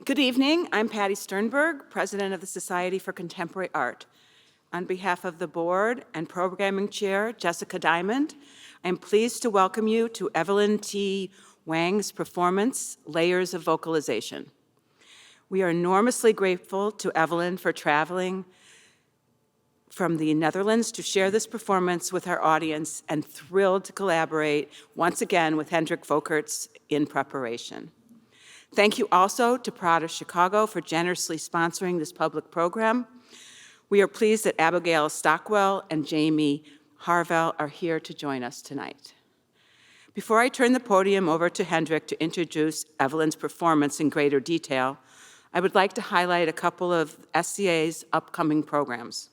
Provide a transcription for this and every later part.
Good evening. I'm Patty Sternberg, President of the Society for Contemporary Art. On behalf of the board and programming chair, Jessica Diamond, I am pleased to welcome you to Evelyn T. Wang's performance, Layers of Vocalization. We are enormously grateful to Evelyn for traveling from the Netherlands to share this performance with our audience and thrilled to collaborate once again with Hendrik Volkerts in preparation. Thank you also to Prada Chicago for generously sponsoring this public program. We are pleased that Abigail Stockwell and Jamie Harvell are here to join us tonight. Before I turn the podium over to Hendrik to introduce Evelyn's performance in greater detail, I would like to highlight a couple of SCA's upcoming programs.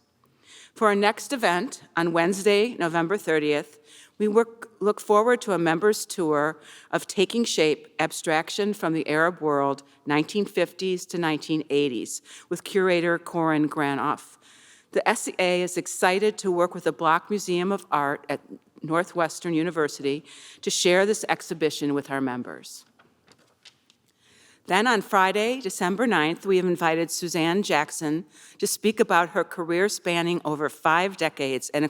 For our next event on Wednesday, November 30th, we look forward to a members' tour of Taking Shape, Abstraction from the Arab World, 1950s to 1980s, with curator Corinne Granoff. The SCA is excited to work with the Block Museum of Art at Northwestern University to share this exhibition with our members. Then on Friday, December 9th, we have invited Suzanne Jackson to speak about her career spanning over 5 decades and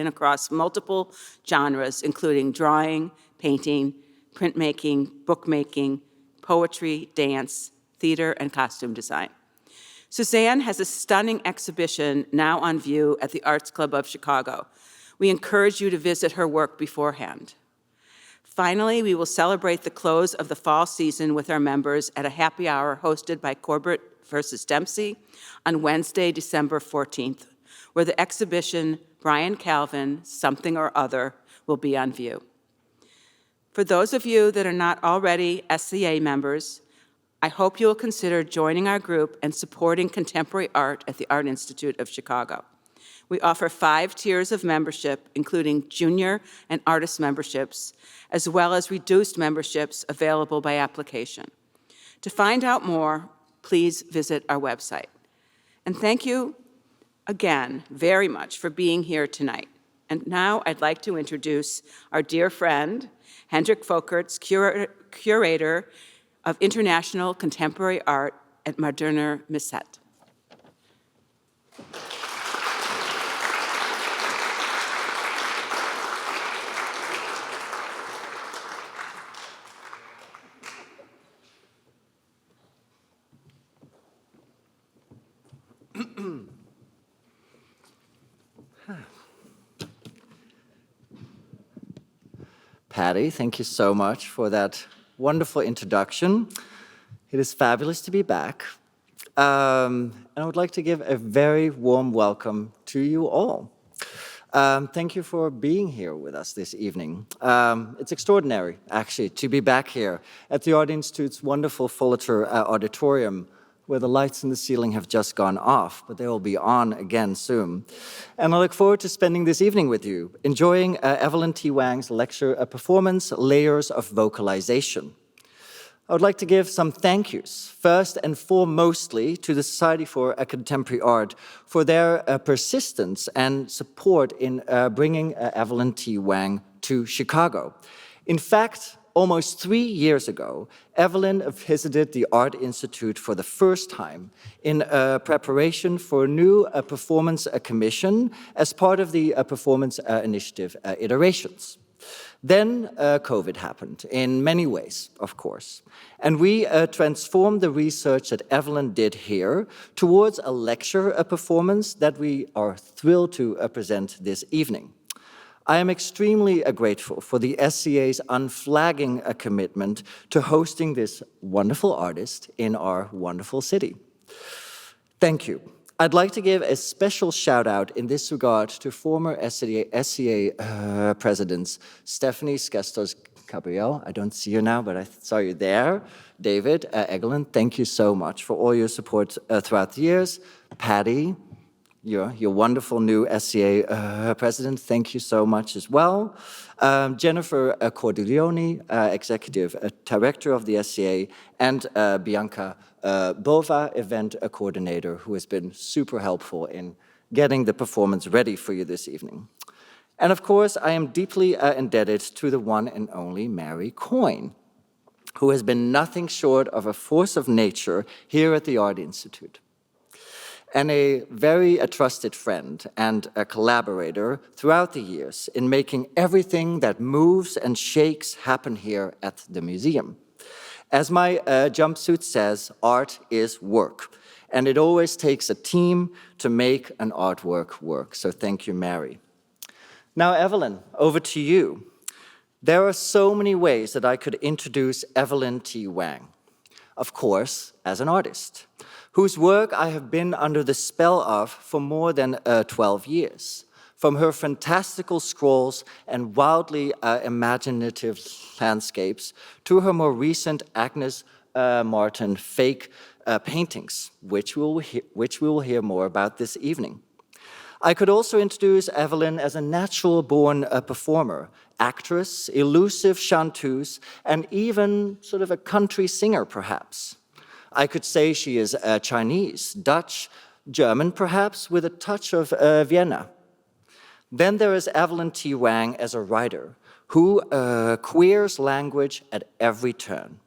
across multiple genres, including drawing, painting, printmaking, bookmaking, poetry, dance, theater, and costume design. Suzanne has a stunning exhibition now on view at the Arts Club of Chicago. We encourage you to visit her work beforehand. Finally, we will celebrate the close of the fall season with our members at a happy hour hosted by Corbett versus Dempsey on Wednesday, December 14th, where the exhibition Brian Calvin, Something or Other, will be on view. For those of you that are not already SCA members, I hope you will consider joining our group and supporting contemporary art at the Art Institute of Chicago. We offer 5 tiers of membership, including junior and artist memberships, as well as reduced memberships available by application. To find out more, please visit our website. And thank you again very much for being here tonight. And now I'd like to introduce our dear friend, Hendrik Volkerts, curator of International Contemporary Art at Moderner Misset. Patty, thank you so much for that wonderful introduction. It is fabulous to be back. And I would like to give a very warm welcome to you all. Thank you for being here with us this evening. It's extraordinary, actually, to be back here at the Art Institute's wonderful Fullerton Auditorium, where the lights in the ceiling have just gone off, but they will be on again soon. And I look forward to spending this evening with you, enjoying Evelyn T. Wang's lecture, a performance, Layers of Vocalization. I would like to give some thank yous, first and foremostly to the Society for Contemporary Art for their persistence and support in bringing Evelyn T. Wang to Chicago. In fact, almost 3 years ago, Evelyn visited the Art Institute for the first time in preparation for a new performance commission as part of the performance initiative iterations. Then COVID happened, in many ways, of course. And we transformed the research that Evelyn did here towards a lecture performance that we are thrilled to present this evening. I am extremely grateful for the SCA's unflagging commitment to hosting this wonderful artist in our wonderful city. Thank you. I'd like to give a special shout out in this regard to former SCA presidents Stephanie Skestos-Gabriel, I don't see you now, but I saw you there. David Egelin, thank you so much for all your support throughout the years. Patty, your wonderful new SCA president, thank you so much as well. Jennifer Cordileone, executive director of the SCA, and Bianca Bova, event coordinator, who has been super helpful in getting the performance ready for you this evening. And of course, I am deeply indebted to the one and only Mary Coyne, who has been nothing short of a force of nature here at the Art Institute, and a very trusted friend and a collaborator throughout the years in making everything that moves and shakes happen here at the museum. As my jumpsuit says, art is work, and it always takes a team to make an artwork work. So thank you, Mary. Now, Evelyn, over to you. There are so many ways that I could introduce Evelyn T. Wang. Of course, as an artist, whose work I have been under the spell of for more than 12 years. From her fantastical scrolls and wildly imaginative landscapes to her more recent Agnes Martin fake paintings, which we will hear more about this evening. I could also introduce Evelyn as a natural-born performer, actress, elusive chanteuse, and even sort of a country singer, perhaps. I could say she is Chinese, Dutch, German, perhaps, with a touch of Vienna. Then there is Evelyn T. Wang as a writer, who queers language at every turn.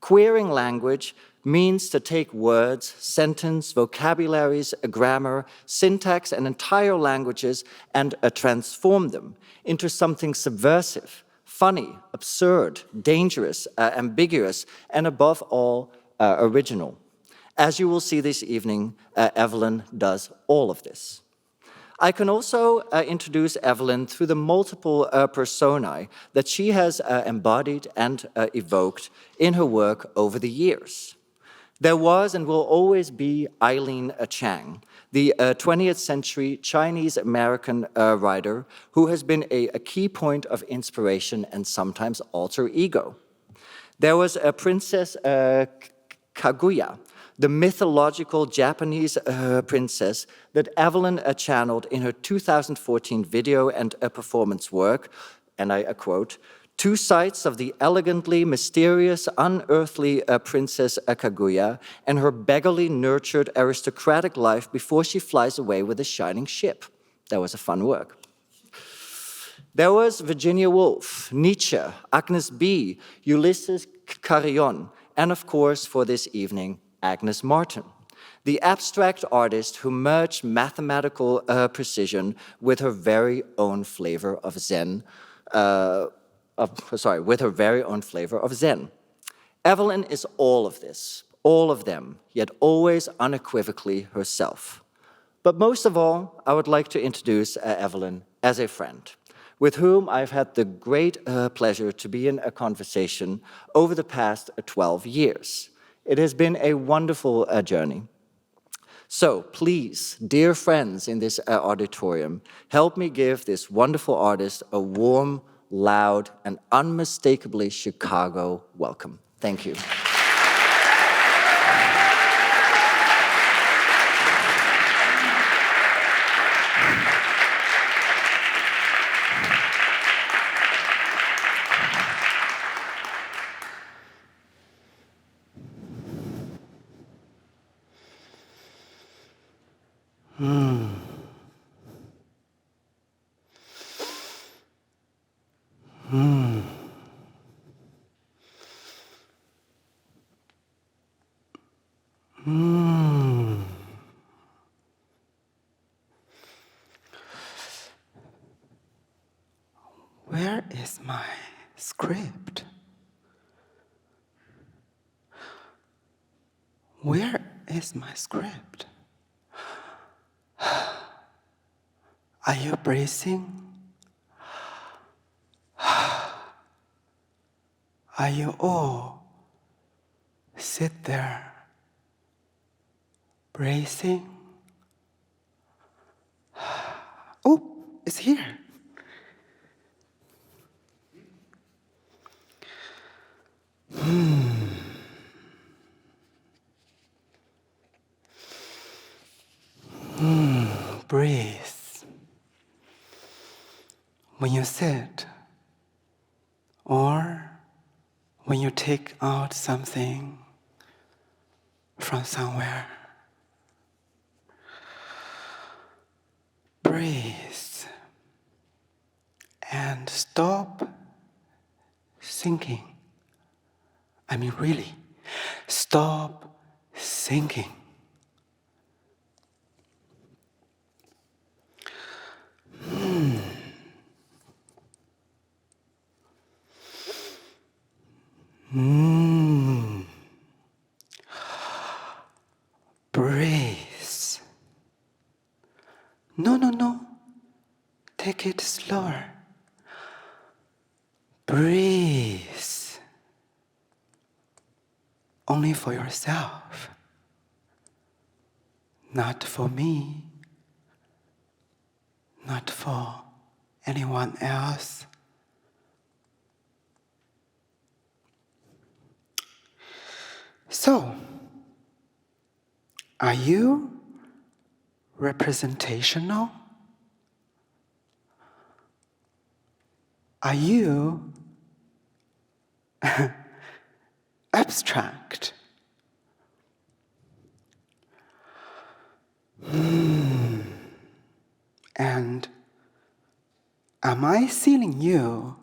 Queering language means to take words, sentence, vocabularies, grammar, syntax, and entire languages and transform them into something subversive, funny, absurd, dangerous, ambiguous, and above all, original. As you will see this evening, Evelyn does all of this. I can also introduce Evelyn through the multiple personae that she has embodied and evoked in her work over the years. There was and will always be Eileen Chang, the 20th century Chinese-American writer who has been a key point of inspiration and sometimes alter ego. There was Princess Kaguya, the mythological Japanese princess that Evelyn channeled in her 2014 video and performance work, and I quote, "Two sides of the elegantly mysterious, unearthly Princess Kaguya and her beggarly nurtured aristocratic life before she flies away with a shining ship." That was a fun work. There was Virginia Woolf, Nietzsche, Agnes B., Ulysses Carillon, and of course, for this evening, Agnes Martin, the abstract artist who merged mathematical precision with her very own flavor of Zen, with her very own flavor of Zen. Evelyn is all of this, all of them, yet always unequivocally herself. But most of all, I would like to introduce Evelyn as a friend, with whom I've had the great pleasure to be in a conversation over the past 12 years. It has been a wonderful journey. So please, dear friends in this auditorium, help me give this wonderful artist a warm, loud, and unmistakably Chicago welcome. Thank you. Where is my script? Where is my script? Are you bracing? Are you all sit there bracing? Oh, it's here. Breathe. When you sit, or when you take out something from somewhere, breathe and stop thinking I mean, really, stop thinking. Breathe. No. Take it slower. Breathe. Only for yourself. Not for me. Not for anyone else. So, are you representational? Are you abstract? And am I seeing you?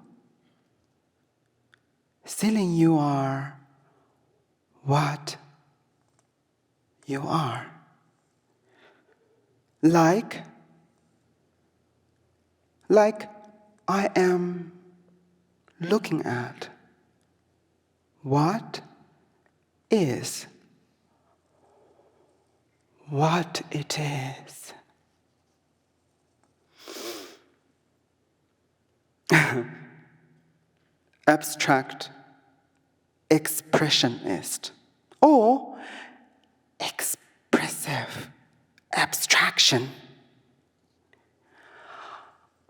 Seeing you are what you are. Like I am looking at what is what it is. Abstract expressionist or expressive abstraction.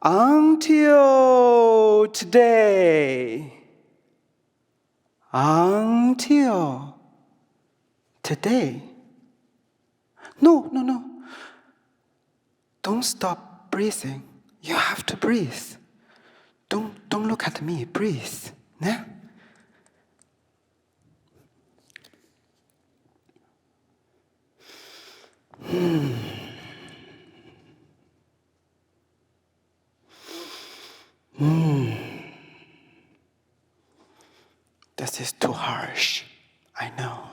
Until today. Until today. No. Don't stop breathing. You have to breathe. Don't look at me. Breathe. Yeah? This is too harsh. I know.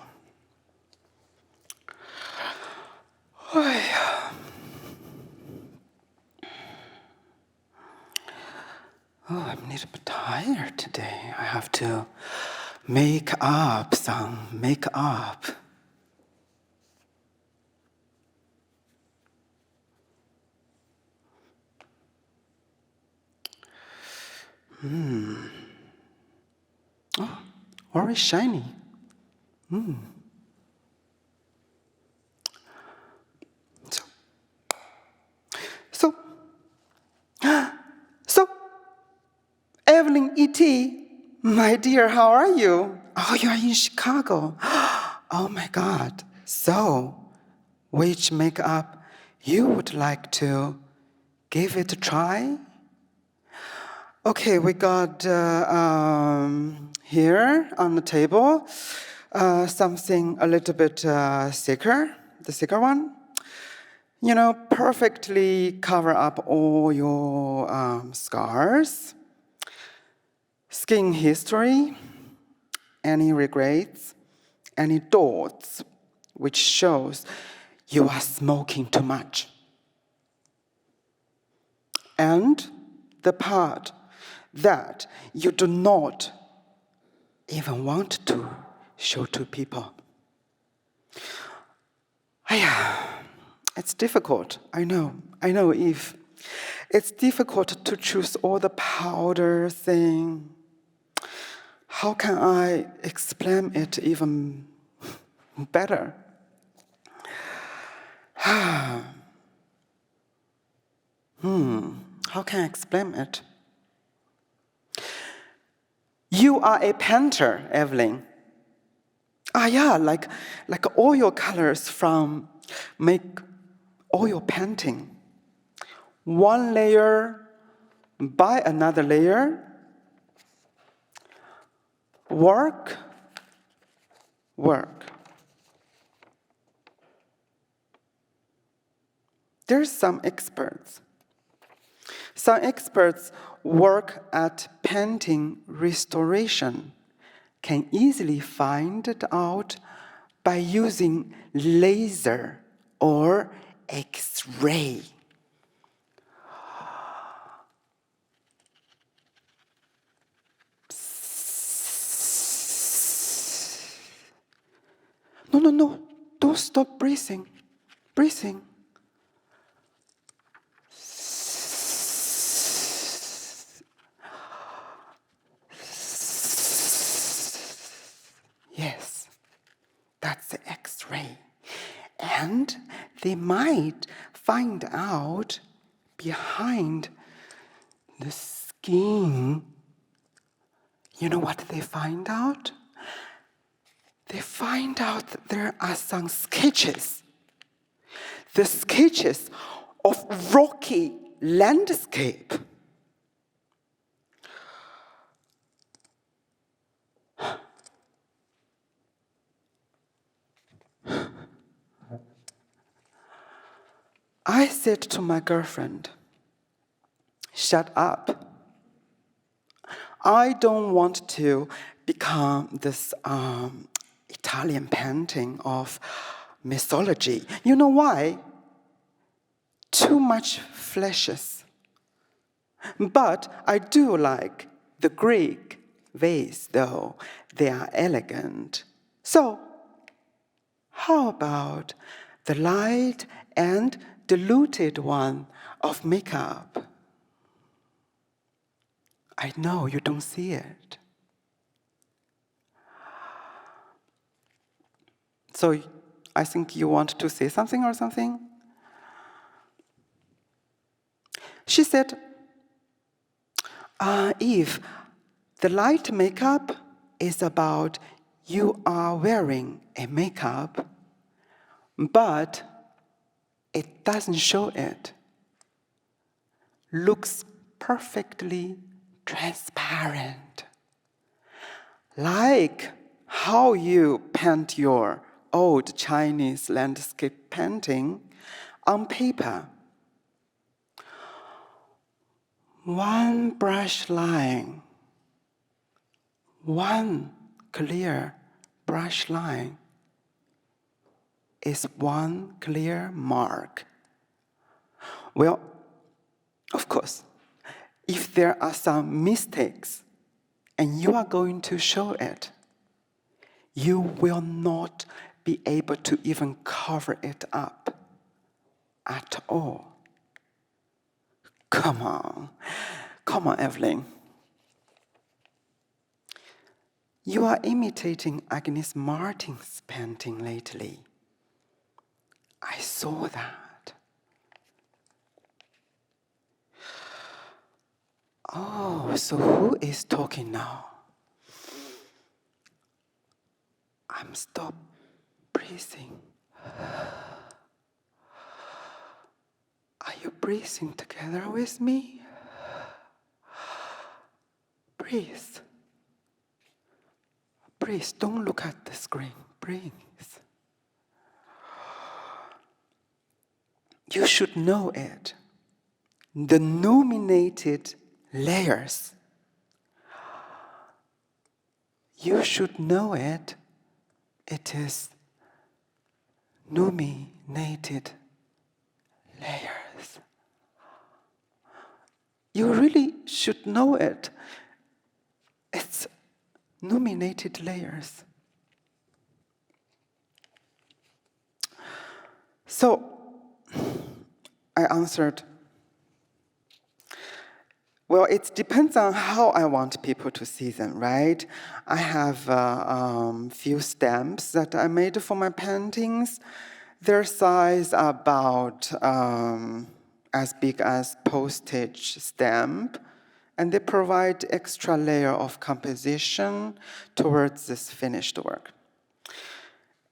Oh, I'm a little bit tired today. I have to make up some makeup. Oh, very shiny. So, Evelyn T, my dear, how are you? Oh, you are in Chicago. Oh my God. So, which makeup you would like to give it a try? Okay, we got here on the table something a little bit thicker, the thicker one. You know, perfectly cover up all your scars, skin history, any regrets, any doubts, which shows you are smoking too much. And the part that you do not even want to show to people. It's difficult, I know, Eve. It's difficult to choose all the powder thing. How can I explain it even better? How can I explain it? You are a painter, Evelyn. Like all your colors from make oil painting. One layer by another layer. Work. There's some experts. Some experts work at painting restoration can easily find it out by using laser or X-ray. No, don't stop breathing. Breathing. Yes, that's the X-ray. And they might find out behind the skin. You know what they find out? They find out that there are some sketches. The sketches of rocky landscape. I said to my girlfriend, shut up. I don't want to become this Italian painting of mythology. You know why? Too much fleshes. But I do like the Greek vase, though. They are elegant. So, how about the light and diluted one of makeup? I know you don't see it. So I think you want to say something or something? She said, Eve, the light makeup is about you are wearing a makeup, but it doesn't show it. Looks perfectly transparent. Like how you paint your old Chinese landscape painting on paper. One brush line, one clear brush line is one clear mark. Well, of course, if there are some mistakes and you are going to show it, you will not be able to even cover it up at all. Come on, Evelyn. You are imitating Agnes Martin's painting lately. I saw that. Oh, so who is talking now? I'm stop breathing. Are you breathing together with me? Breathe. Breathe. Don't look at the screen. Breathe. You should know it. The nominated layers. You should know it. It is nominated layers. You really should know it. It's nominated layers. So, I answered, well, it depends on how I want people to see them, right? I have a few stamps that I made for my paintings. Their size about as big as postage stamp, and they provide extra layer of composition towards this finished work.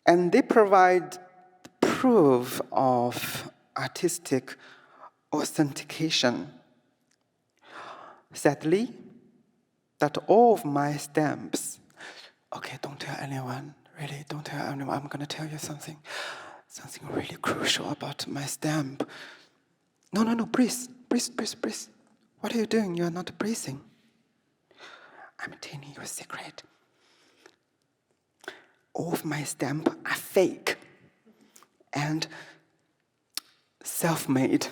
And they provide proof of artistic authentication. Sadly, that all of my stamps, okay, don't tell anyone, really, don't tell anyone, I'm gonna tell you something really crucial about my stamp. No, breathe. What are you doing? You're not breathing. I'm telling you a secret. all of my stamps are fake and self-made.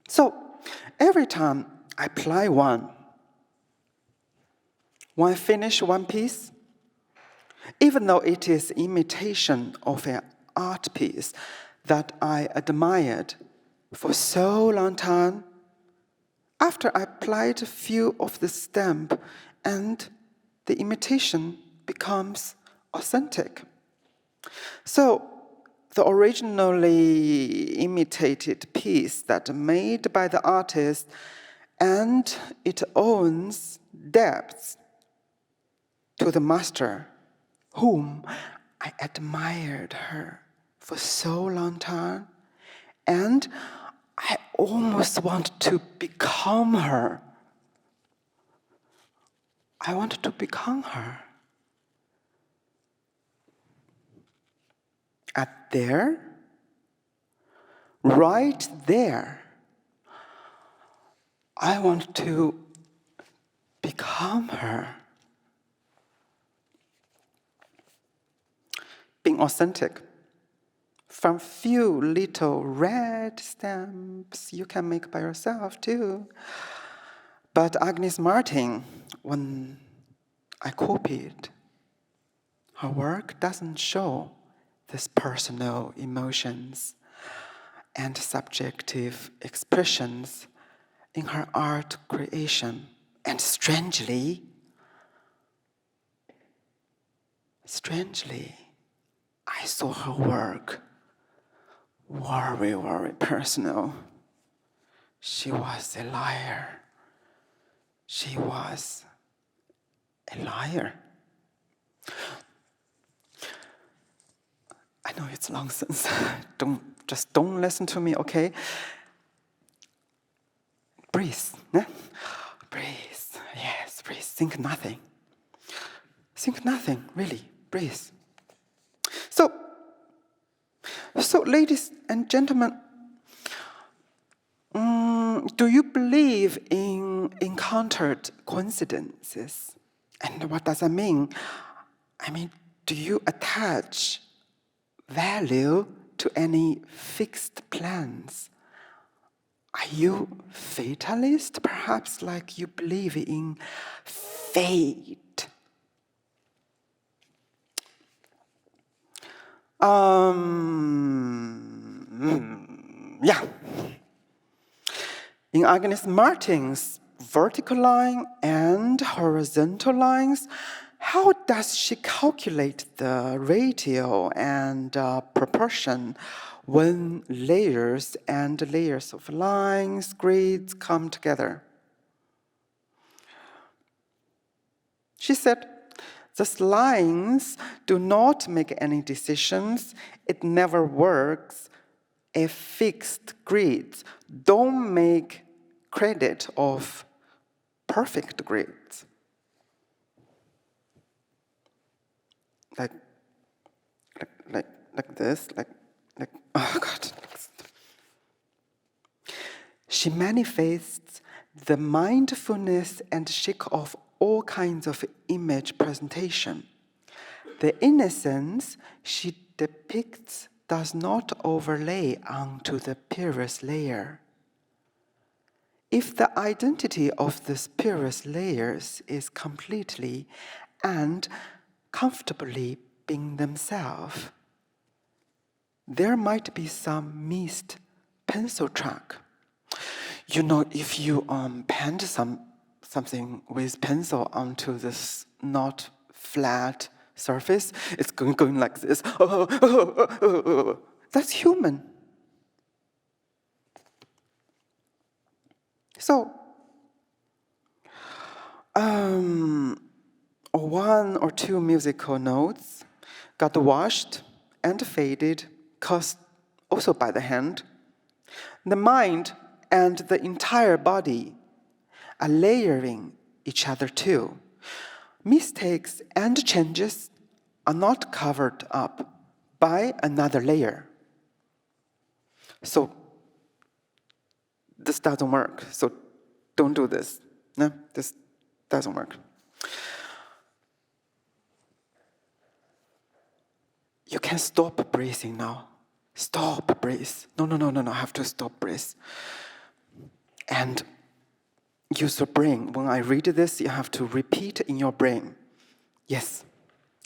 So every time I apply one, when I finish one piece, even though it is imitation of an art piece that I admired for so long time, after I applied a few of the stamp and the imitation becomes authentic. So the originally imitated piece that made by the artist and it owns depth to the master, whom I admired her for so long time, and I almost want to become her. I want to become her. At there, right there, I want to become her. Being authentic. From few little red stamps you can make by yourself too. But Agnes Martin, when I copied, her work doesn't show these personal emotions and subjective expressions in her art creation. And strangely, I saw her work very, very personal. She was a liar. She was a liar. I know it's nonsense. Don't listen to me, okay? Breathe. Yeah? Breathe. Yes, breathe. Think nothing. Think nothing, really. Breathe. So ladies and gentlemen, do you believe in encountered coincidences? And what does that mean? I mean, do you attach value to any fixed plans? Are you fatalist? Perhaps like you believe in fate? Yeah. In Agnes Martin's vertical line and horizontal lines, how does she calculate the ratio and proportion when layers and layers of lines, grids come together? She said, these lines do not make any decisions. It never works. A fixed grids don't make credit of perfect grids. Like this, oh God. She manifests the mindfulness and shake off all kinds of image presentation. The innocence she depicts does not overlay onto the previous layer. If the identity of the previous layers is completely and comfortably being themselves, there might be some missed pencil track. You know, if you paint something with pencil onto this not flat surface, it's going like this. That's human. So, one or two musical notes got washed and faded, caused also by the hand. The mind and the entire body are layering each other too. Mistakes and changes are not covered up by another layer. So this doesn't work. So don't do this. No, this doesn't work. You can stop breathing now. Stop, breathe. No, I have to stop, breathe. And use your brain. When I read this, you have to repeat in your brain. Yes.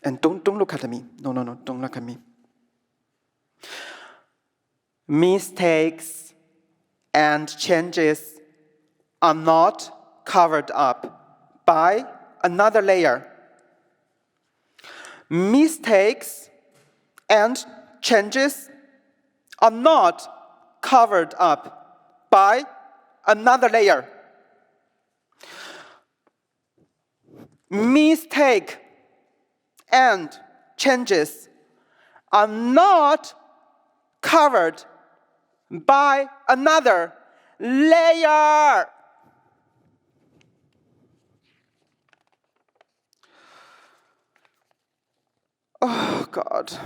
And don't look at me. No, don't look at me. Mistakes and changes are not covered up by another layer. Mistakes and changes are not covered up by another layer. Mistake and changes are not covered by another layer. Oh, God.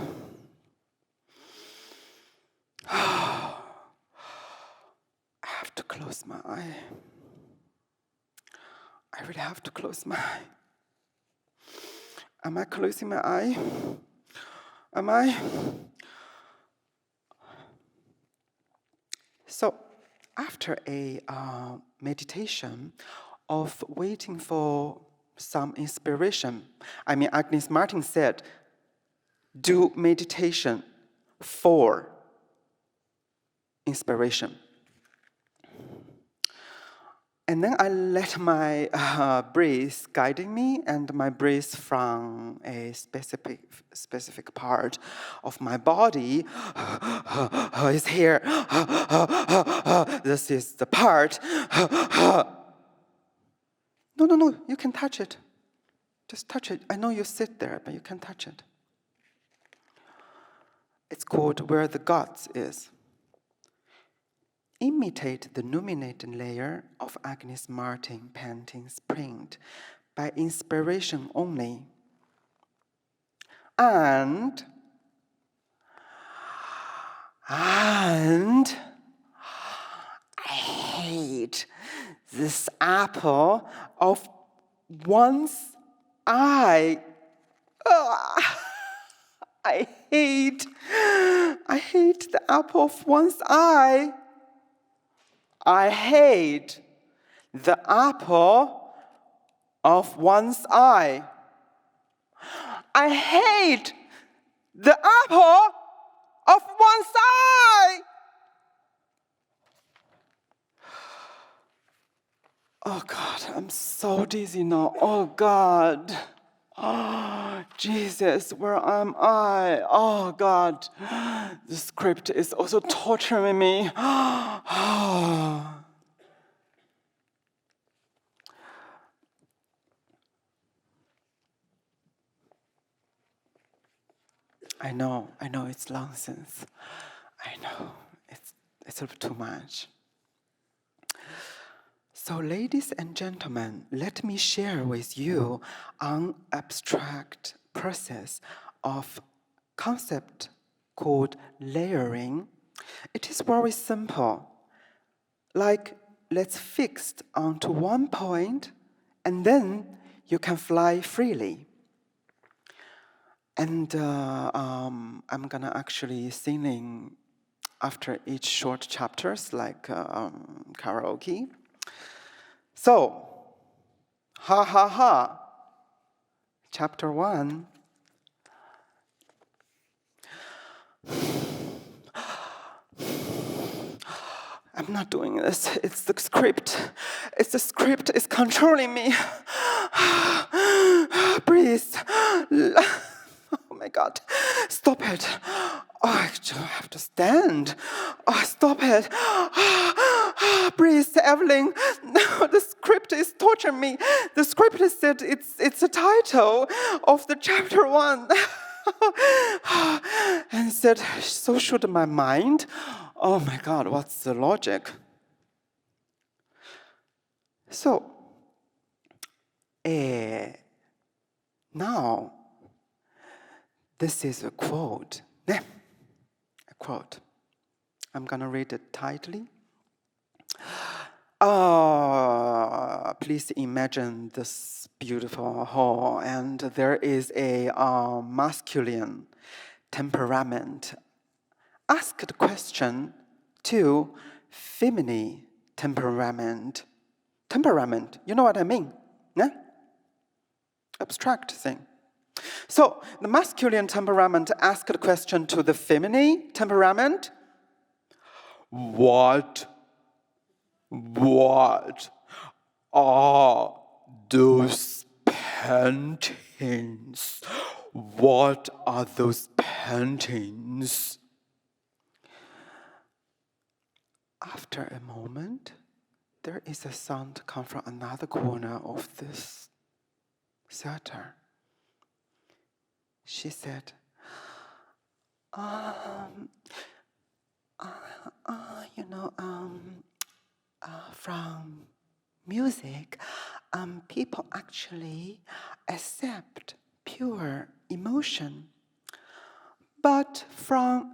I have to close my eye. I really have to close my eye. Am I closing my eye? Am I? So, after a meditation of waiting for some inspiration, Agnes Martin said, do meditation for inspiration. And then I let my breath guiding me, and my breath from a specific part of my body is here. This is the part. No, you can touch it. Just touch it. I know you sit there, but you can touch it. It's called Where the Guts Is. Imitate the illuminating layer of Agnes Martin painting's print by inspiration only. And I hate this apple of one's eye. I hate the apple of one's eye. I hate the apple of one's eye. I hate the apple of one's eye. Oh, God, I'm so dizzy now. Oh, God. Oh, Jesus, where am I? Oh, God. The script is also torturing me. Oh. I know, it's nonsense. I know, it's a little too much. So, ladies and gentlemen, let me share with you an abstract process of concept called layering. It is very simple. Like, let's fix onto one point, and then you can fly freely. And I'm gonna actually singing after each short chapters, like karaoke. So, ha ha ha. Chapter 1. I'm not doing this. It's the script. It's the script. It's controlling me. Breathe. Oh my God. Stop it. Oh, I have to stand. Oh, stop it. Breathe, Evelyn. No, the script is torturing me. The script said it's the title of the chapter 1. And said, so should my mind. Oh my God, what's the logic? So, now, this is a quote. A quote. I'm gonna read it tightly. Please imagine this beautiful hall, and there is a masculine temperament asked question to feminine temperament. Temperament, you know what I mean? Yeah? Abstract thing. So the masculine temperament asked a question to the feminine temperament. What are those paintings? What are those paintings? After a moment, there is a sound come from another corner of this theater. She said, from music, people actually accept pure emotion. But from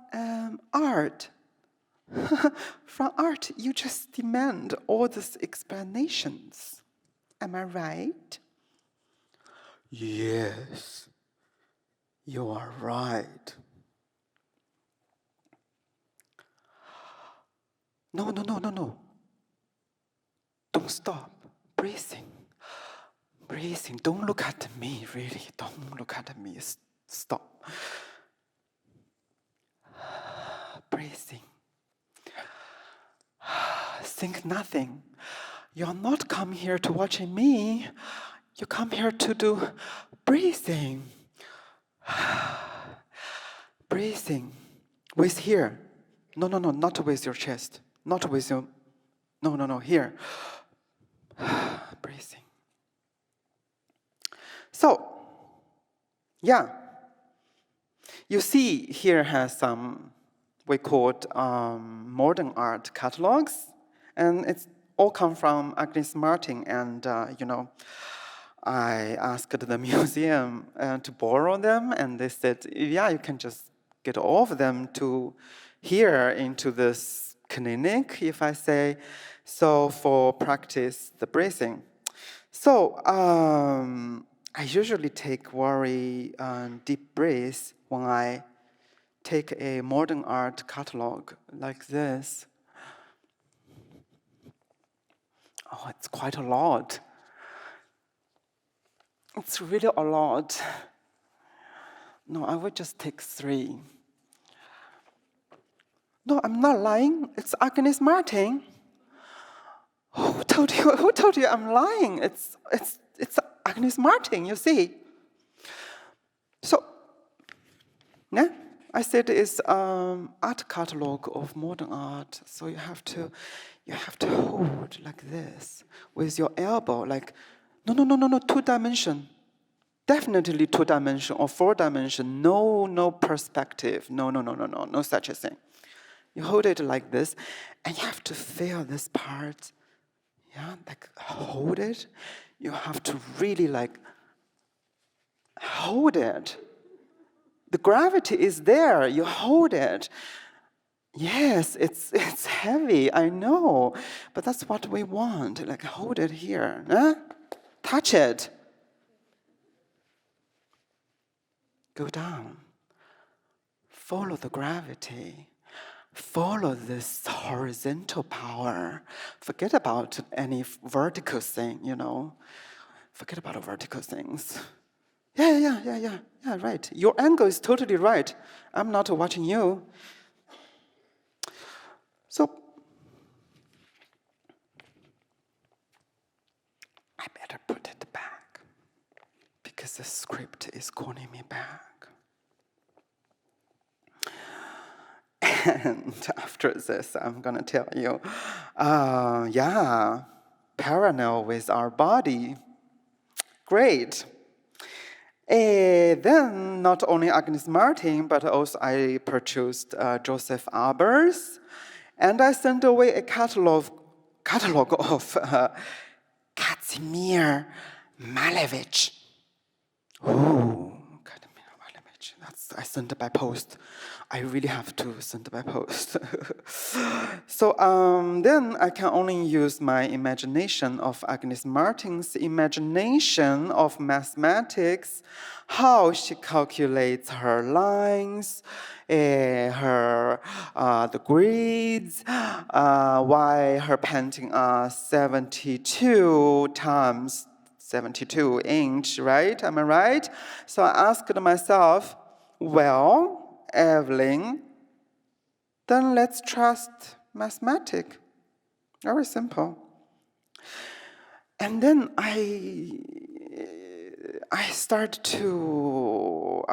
art, you just demand all these explanations. Am I right? Yes, you are right. No. Don't stop. Breathing. Don't look at me, really. Don't look at me. Stop. Breathing. Think nothing. You're not come here to watch me. You come here to do breathing. Breathing. With here. No, not with your chest. Not with your... No, here. Breathing. So, yeah. You see here has some, we called modern art catalogs. And it's all come from Agnes Martin. And, I asked the museum to borrow them. And they said, yeah, you can just get all of them to here into this clinic, if I say, so for practice the breathing. So I usually take very deep breaths when I take a modern art catalog like this. Oh, it's quite a lot. It's really a lot. No, I would just take 3. No, I'm not lying. It's Agnes Martin. Who told you I'm lying? It's Agnes Martin, you see. So, yeah, I said it's art catalog of modern art. So you have to hold like this with your elbow, like no, 2-dimension. Definitely 2-dimension or 4-dimension. No perspective. No such a thing. You hold it like this, and you have to feel this part. Yeah, like hold it. You have to really like hold it. The gravity is there. You hold it. Yes, it's heavy, I know. But that's what we want. Like hold it here. Huh? Touch it. Go down. Follow the gravity. Follow this horizontal power. Forget about any vertical thing, Forget about vertical things. Yeah, right. Your angle is totally right. I'm not watching you. So, I better put it back because the script is calling me back. And after this, I'm going to tell you, parallel with our body. Great. Then, not only Agnes Martin, but also I purchased Joseph Albers, and I sent away a catalog of Kazimir Malevich. Ooh, Kazimir Malevich. That's I sent by post. I really have to send by post. So then I can only use my imagination of Agnes Martin's imagination of mathematics, how she calculates her lines, the grids, why her painting are 72 times 72 inch, right? Am I right? So I asked myself, well, Evelyn, then let's trust mathematics. Very simple. And then I start to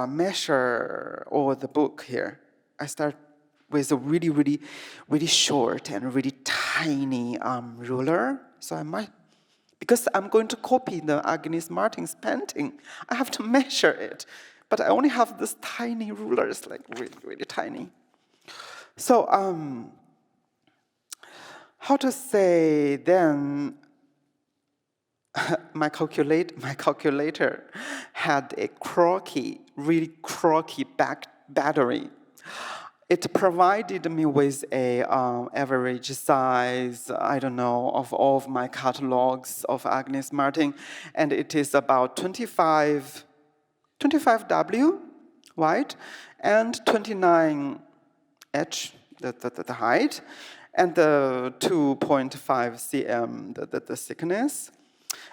measure all the book here. I start with a really, really, really short and really tiny ruler. So I might, because I'm going to copy the Agnes Martin's painting, I have to measure it. But I only have this tiny ruler, it's like really, really tiny. So, how to say then, my calculator had a really croaky battery. It provided me with a average size, I don't know, of all of my catalogs of Agnes Martin, and it is about 25W wide and 29H, the height, and the 2.5 cm, the thickness.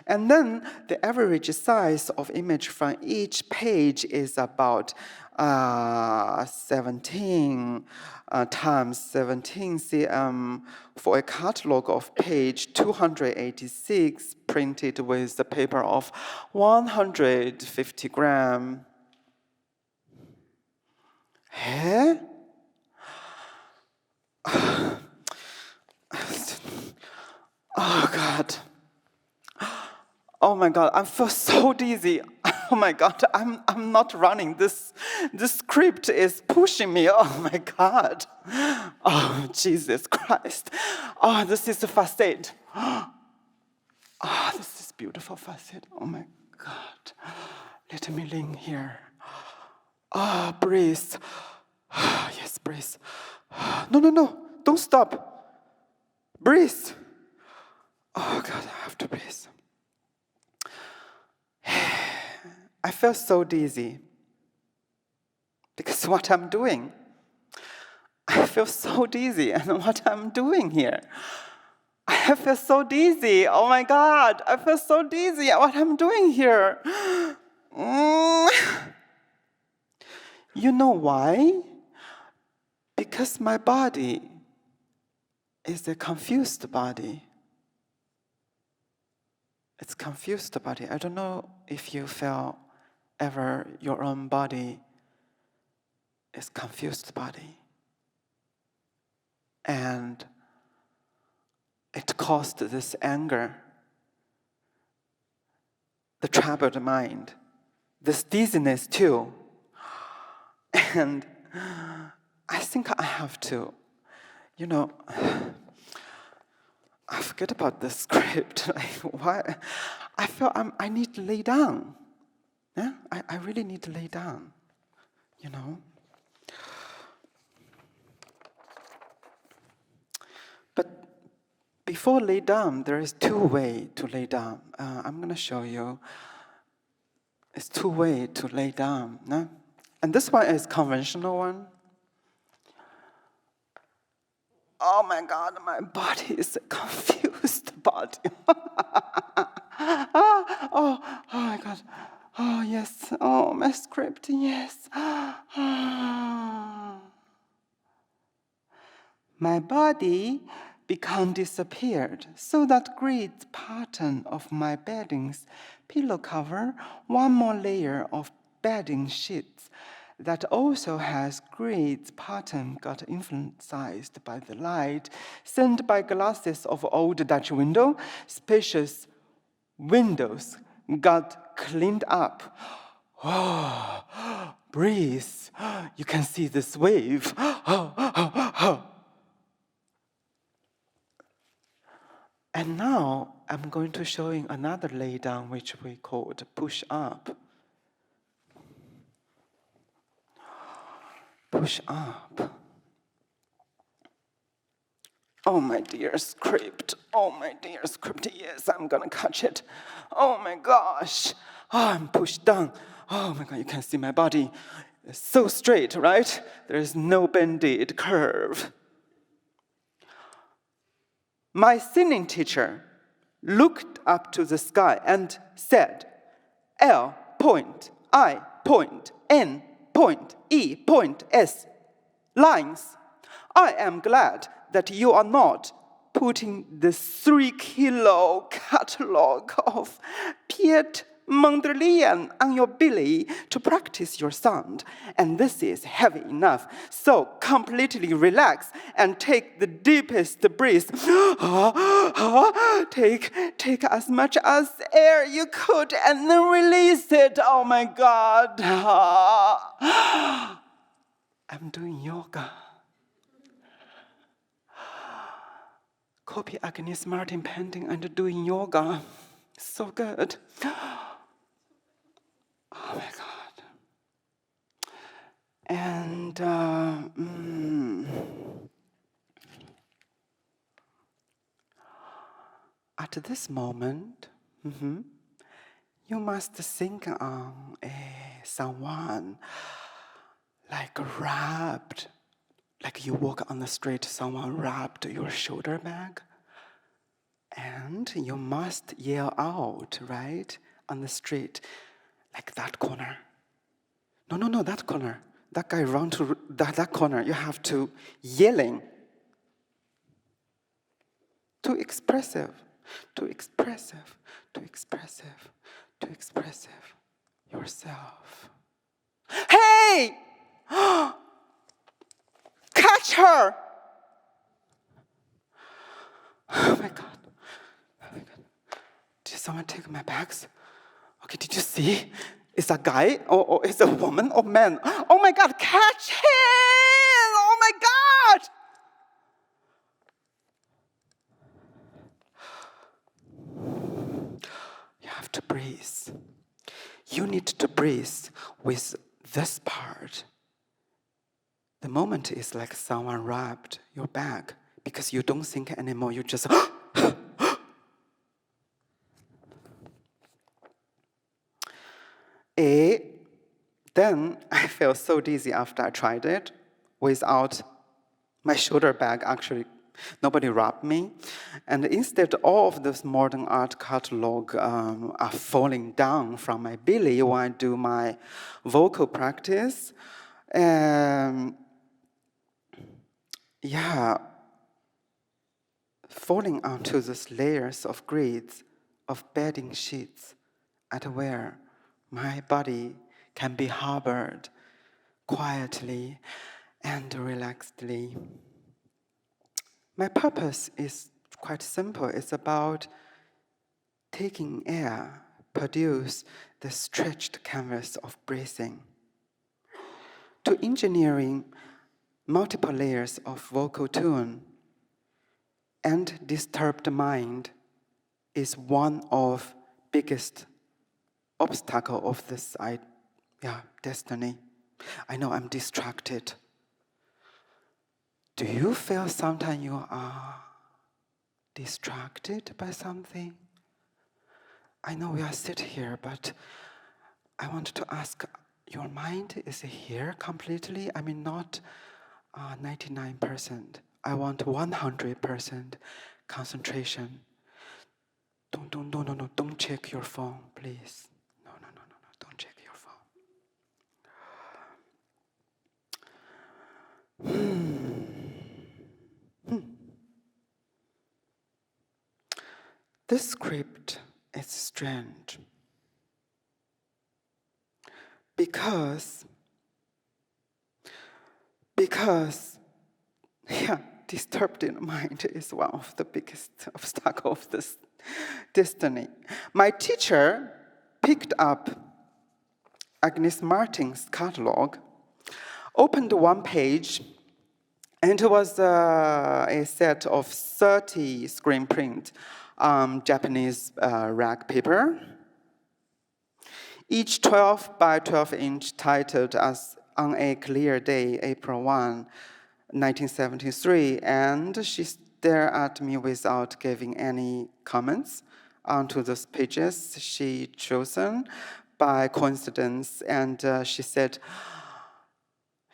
And then the average size of image from each page is about 17 times 17 cm for a catalog of page 286 printed with the paper of 150 gram. Huh? Oh God. Oh my God, I feel so dizzy. Oh my God, I'm not running. This script is pushing me. Oh my God. Oh, Jesus Christ. Oh, this is a facade. Oh, this is beautiful facade. Oh my God. Let me lean here. Ah, breathe. Yes, breathe. No. Don't stop. Breathe. Oh God, I have to breathe. I feel so dizzy because what I'm doing. I feel so dizzy and what I'm doing here. I feel so dizzy. Oh my God, I feel so dizzy at what I'm doing here. You know why? Because my body is a confused body. It's confused body. I don't know if you feel ever your own body is confused body. And it caused this anger, the troubled mind, this dizziness too. And I think I have to, I forget about the script. Like, why? I feel I need to lay down. Yeah, I really need to lay down, But before lay down, there is two ways to lay down. I'm going to show you. It's two ways to lay down. No? And this one is conventional one. Oh my God, my body is a confused body. Oh my God. Oh yes. Oh, my script, yes. My body become disappeared, so that grid pattern of my bedding's pillow cover, one more layer of bedding sheets that also has grid pattern got emphasized by the light sent by glasses of old Dutch window, spacious windows got cleaned up. Oh, breathe. You can see this wave. And now I'm going to show you another lay down, which we called push up. push up. Oh, my dear script. Oh, my dear script. Yes, I'm gonna catch it. Oh, my gosh. Oh, I'm pushed down. Oh, my God, you can see my body. It's so straight, right? There's no bended curve. My singing teacher looked up to the sky and said, L point, I point, N point, E point, S. Lines. I am glad that you are not putting the 3-kilo catalog of Piet Mondrian on your belly to practice your sound. And this is heavy enough. So completely relax and take the deepest breath. Take as much as air you could and then release it. Oh my God. I'm doing yoga. Copy Agnes Martin painting and doing yoga. So good. Oh my God. And at this moment, you must think on someone like wrapped, like you walk on the street, someone wrapped your shoulder bag. And you must yell out, right, on the street, like that corner. No, that corner. That guy run to that corner. You have to yelling. Too expressive, too expressive, too expressive, too expressive. Yourself. Hey! Catch her! Oh my God. Oh my God. Did someone take my bags? Okay, did you see? Is a guy or is a woman or man? Oh my God, catch him! Oh my God! You have to breathe. You need to breathe with this part. The moment is like someone wrapped your bag because you don't think anymore. You just Then I felt so dizzy after I tried it. Without my shoulder bag, actually, nobody wrapped me. And instead, all of this modern art catalog are falling down from my belly when I do my vocal practice. Falling onto these layers of grids, of bedding sheets, at where my body can be harbored quietly and relaxedly. My purpose is quite simple. It's about taking air, produce the stretched canvas of breathing, to engineering multiple layers of vocal tone and disturbed mind is one of biggest obstacle of this destiny. I know I'm distracted. Do you feel sometimes you are distracted by something? I know we are sitting here, but I want to ask, your mind is here completely? I mean, not 99%. I want 100% concentration. Don't check your phone, please. No, don't check your phone. This script is strange because disturbed in mind is one of the biggest obstacles of this destiny. My teacher picked up Agnes Martin's catalog, opened one page, and it was a set of 30 screen print Japanese rag paper, each 12 by 12 inch, titled as on a clear day, April 1, 1973, and she stared at me without giving any comments onto those pages she chosen by coincidence, and she said,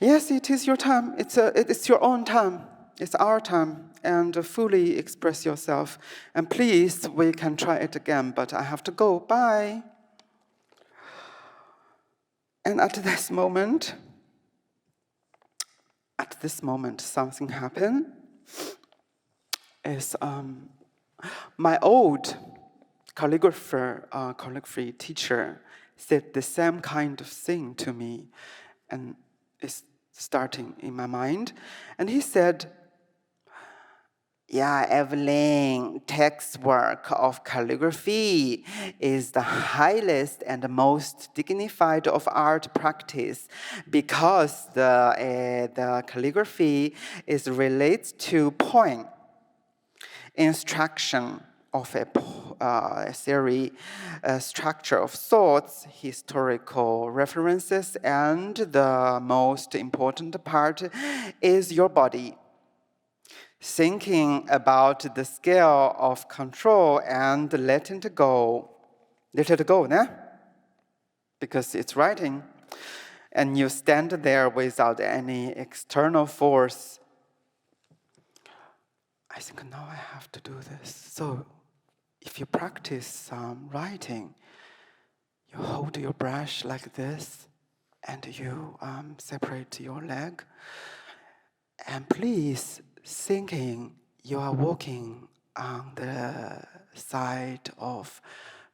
"Yes, it is your time. It's your own time. It's our time. And fully express yourself. And please, we can try it again, but I have to go. Bye." And at this moment, something happened. Is my old calligraphy teacher said the same kind of thing to me, and it's starting in my mind. And he said, "Yeah, Evelyn, text work of calligraphy is the highest and most dignified of art practice because the calligraphy is related to poem, instruction of a theory, structure of thoughts, historical references, and the most important part is your body. Thinking about the scale of control and letting it go. Let it go, né? Because it's writing. And you stand there without any external force. I think now I have to do this. So if you practice writing, you hold your brush like this, and you separate your leg. And please, thinking you are walking on the side of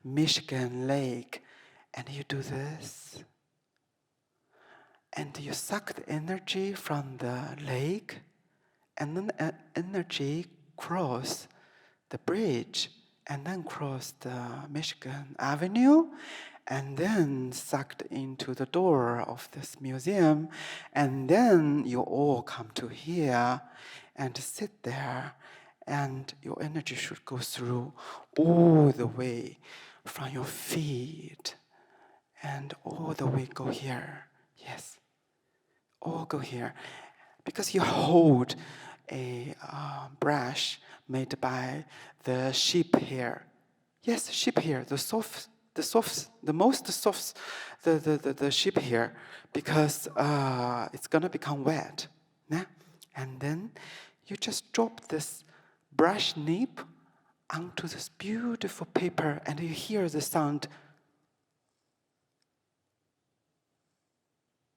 Michigan Lake, and you do this, and you suck the energy from the lake, and then energy cross the bridge, and then cross the Michigan Avenue, and then sucked into the door of this museum, and then you all come to here and sit there, and your energy should go through all the way from your feet, and all the way go here. Yes, all go here, because you hold a brush made by the sheep hair. Yes, sheep hair, the most soft, the sheep hair, because it's gonna become wet. Yeah? And then you just drop this brush nib onto this beautiful paper, and you hear the sound.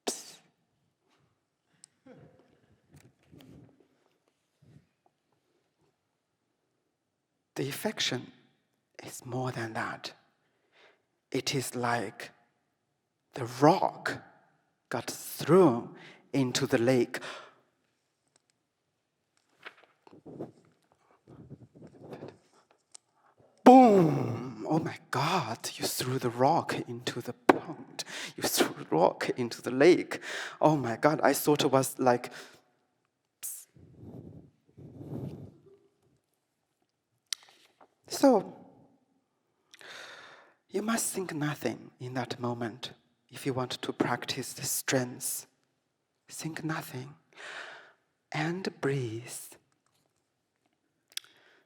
Psst. The affection is more than that. It is like the rock got thrown into the lake. Boom! Oh my God, you threw the rock into the pond. You threw the rock into the lake. Oh my God, I thought it was like... So, you must think nothing in that moment if you want to practice the strength. Think nothing and breathe.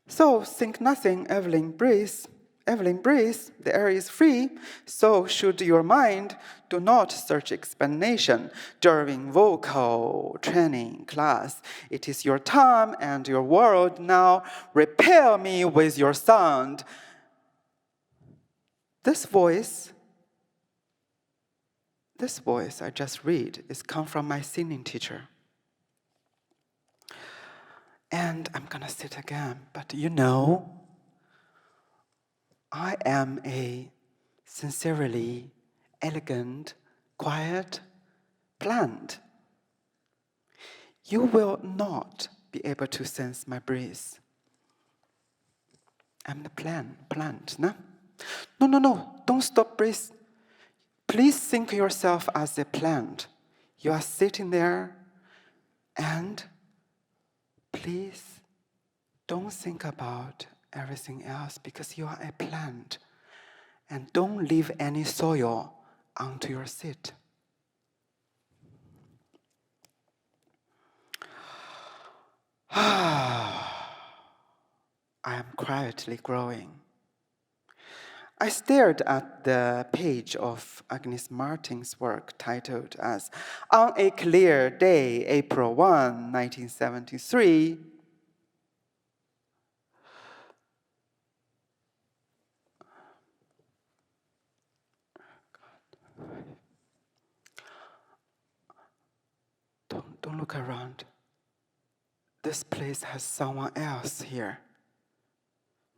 So think nothing, Evelyn, breathe. Evelyn, breathe. The air is free. So should your mind do not search explanation during vocal training class. It is your time and your world now. Repel me with your sound. This voice I just read is come from my singing teacher. And I'm gonna sit again, but you know, I am a sincerely elegant, quiet plant. You will not be able to sense my breath. I'm the plant, no? No, don't stop breath. Please think yourself as a plant. You are sitting there, and please don't think about everything else, because you are a plant. And don't leave any soil onto your seat. I am quietly growing. I stared at the page of Agnes Martin's work titled as On a Clear Day, April 1, 1973. Don't look around. This place has someone else here.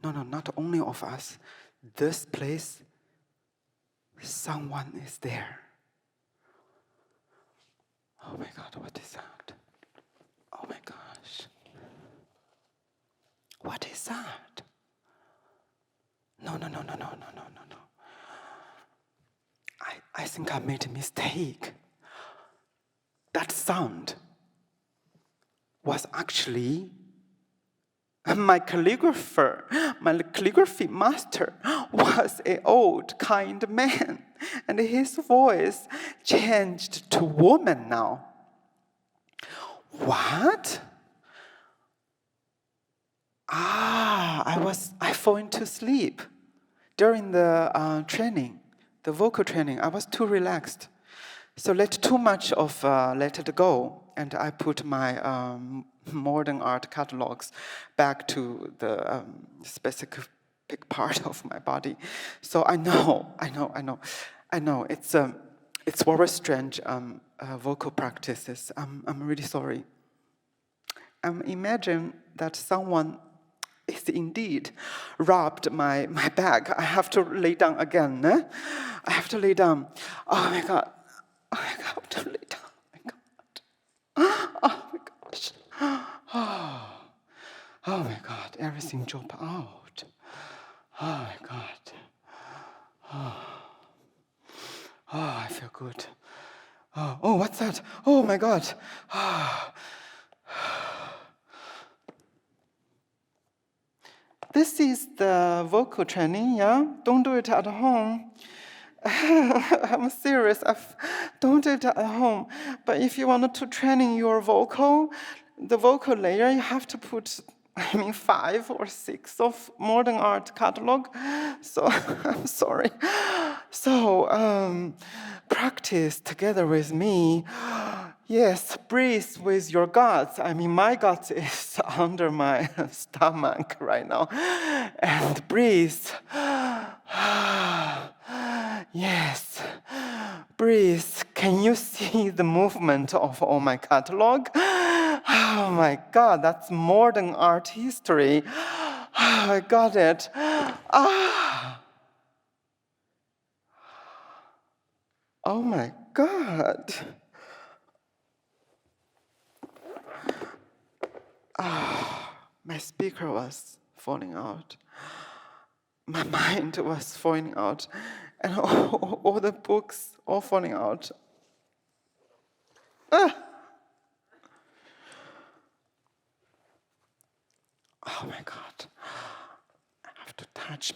No, not only of us. This place, someone is there. Oh my God, what is that? Oh my gosh. What is that? No. I think I made a mistake. That sound was actually my calligraphy master was an old, kind man, and his voice changed to woman now. What? I fell into sleep during the training, the vocal training. I was too relaxed. So let too much of let it go. And I put my modern art catalogs back to the specific part of my body. So I know. It's very strange vocal practices. I'm really sorry. Imagine that someone is indeed robbed my bag. I have to lay down again. Eh? I have to lay down. Oh my God. I have to lay down. Oh my gosh. Oh my God. Everything dropped out. Oh my God. Oh, I feel good. Oh, what's that? Oh my God. This is the vocal training, yeah? Don't do it at home. I'm serious. Don't do it at home. But if you want to train your vocal, the vocal layer, you have to put, 5 or 6 of modern art catalog. So I'm sorry. So practice together with me. Yes, breathe with your guts. My guts is under my stomach right now. And breathe. Yes. Breathe. Can you see the movement of all my catalog? Oh my God, that's modern art history. I got it. Oh my God. My speaker was falling out. My mind was falling out. And all the books all falling out. Oh my God. I have to touch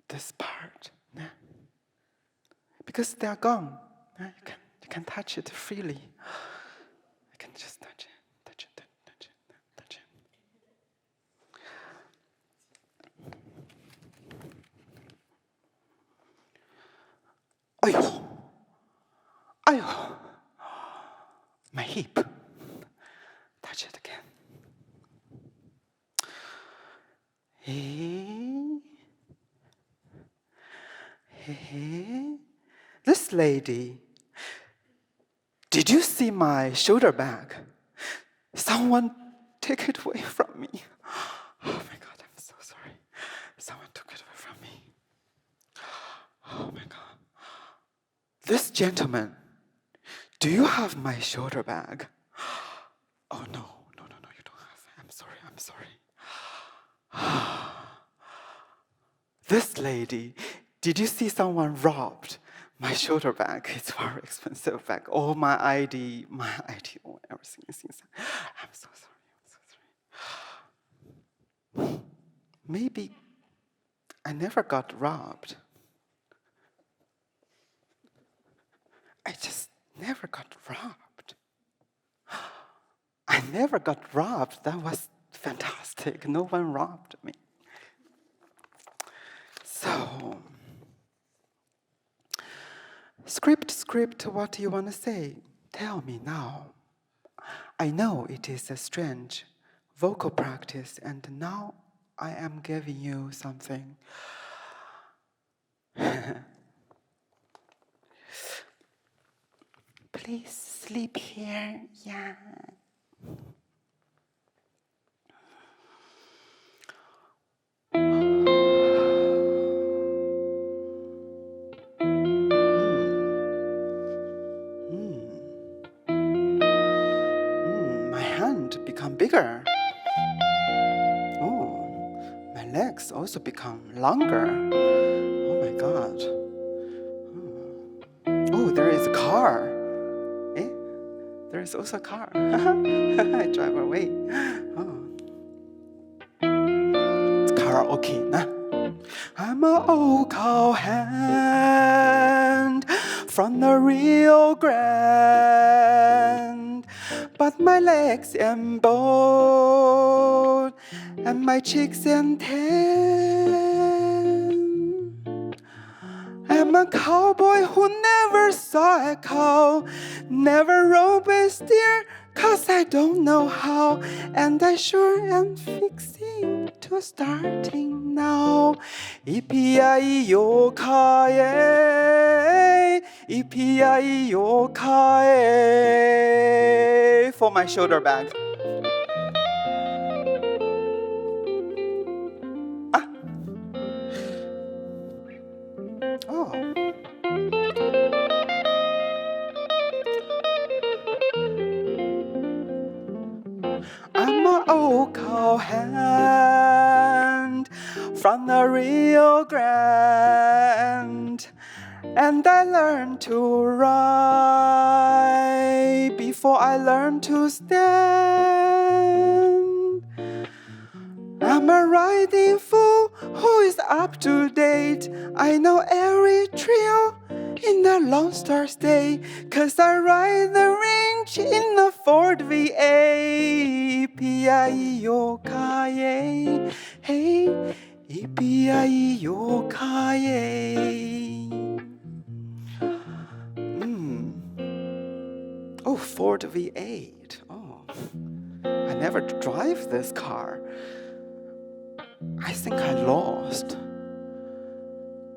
this part. Yeah. Because they are gone. Yeah, you can touch it freely. I can just touch it. Ayo. My hip. Touch it again. Hey. This lady. Did you see my shoulder bag? Someone take it away from me. Oh my God, I'm so sorry. Someone took it away from me. Oh my God. This gentleman, do you have my shoulder bag? Oh no, you don't have. I'm sorry. This lady, did you see someone robbed my shoulder bag? It's a very expensive bag. All my ID, oh, everything is inside. I'm so sorry. Maybe I never got robbed. I just never got robbed. I never got robbed. That was fantastic. No one robbed me. So, script, what do you want to say? Tell me now. I know it is a strange vocal practice, and now I am giving you something. Please sleep here, yeah. My hand become bigger. Oh, my legs also become longer. Oh my God. Oh, there is a car. Eh? There is also a car. I drive away. Oh. It's karaoke, nah? I'm an old cowhand from the Rio Grande, but my legs am bold and my cheeks and tan. I'm a cowboy who never saw a cow, never rode a steer, 'cause I don't know how, and I sure am fixing to starting now. E-P-I-E-O-K-A, E-P-I-E-O-K-A, for my shoulder bag. Oh. I'm an old cowhand from the Rio Grande, and I learned to ride before I learned to stand. I'm a riding fool who is up to date. I know every trail in the Lone Star State, 'cause I ride the range in the Ford V8. E-P-I-E-O-K-A, hey, E-P-I-E-O-K-A. Oh, Ford V8. Oh, I never drive this car. I think I lost.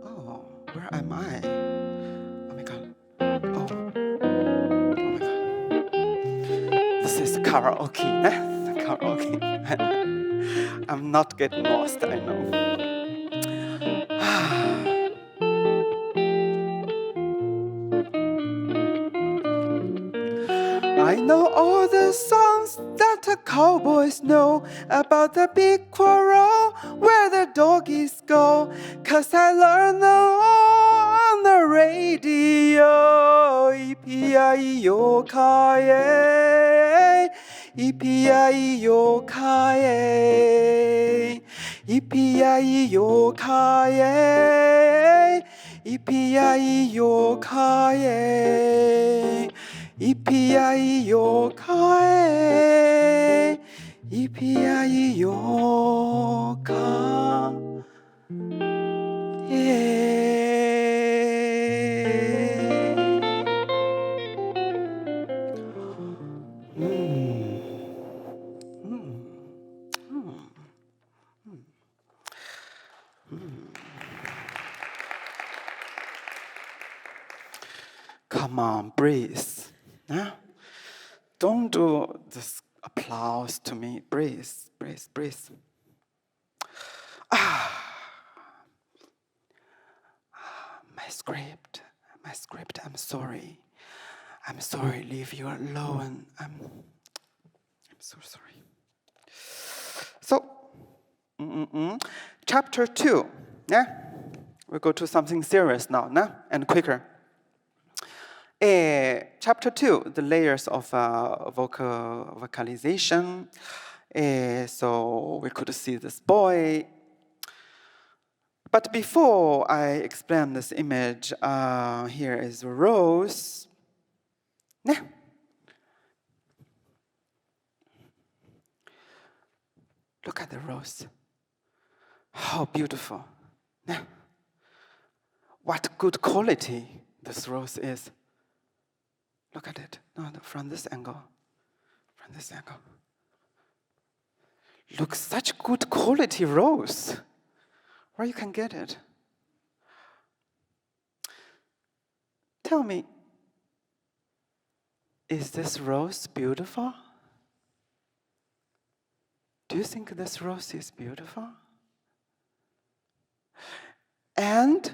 Oh, where am I? Oh my God. Oh my God. This is karaoke. Karaoke. I'm not getting lost, I know. I know all the songs that the cowboys know about the big quarrel where the doggies go, 'cause I learned them all on the radio. E-P-I-E-O-K-A, E-P-I-E-O-K-A, E-P-I-E-O-K-A, E-P-I-E-O-K-A. E-P-I-E-O-K-A, Come on, breathe. Huh? Don't do this applause to me. Breathe, breathe, breathe. My script, I'm sorry. I'm sorry, leave you alone. I'm so sorry. So, chapter 2, yeah? We'll go to something serious now, nah? And quicker. Chapter 2, the layers of vocalization. So we could see this boy. But before I explain this image, here is Rose. Yeah. Look at the rose. How beautiful. Now, what good quality this rose is. Look at it. No, from this angle. From this angle. Look, such good quality rose. Where you can get it? Tell me, is this rose beautiful? Do you think this rose is beautiful? And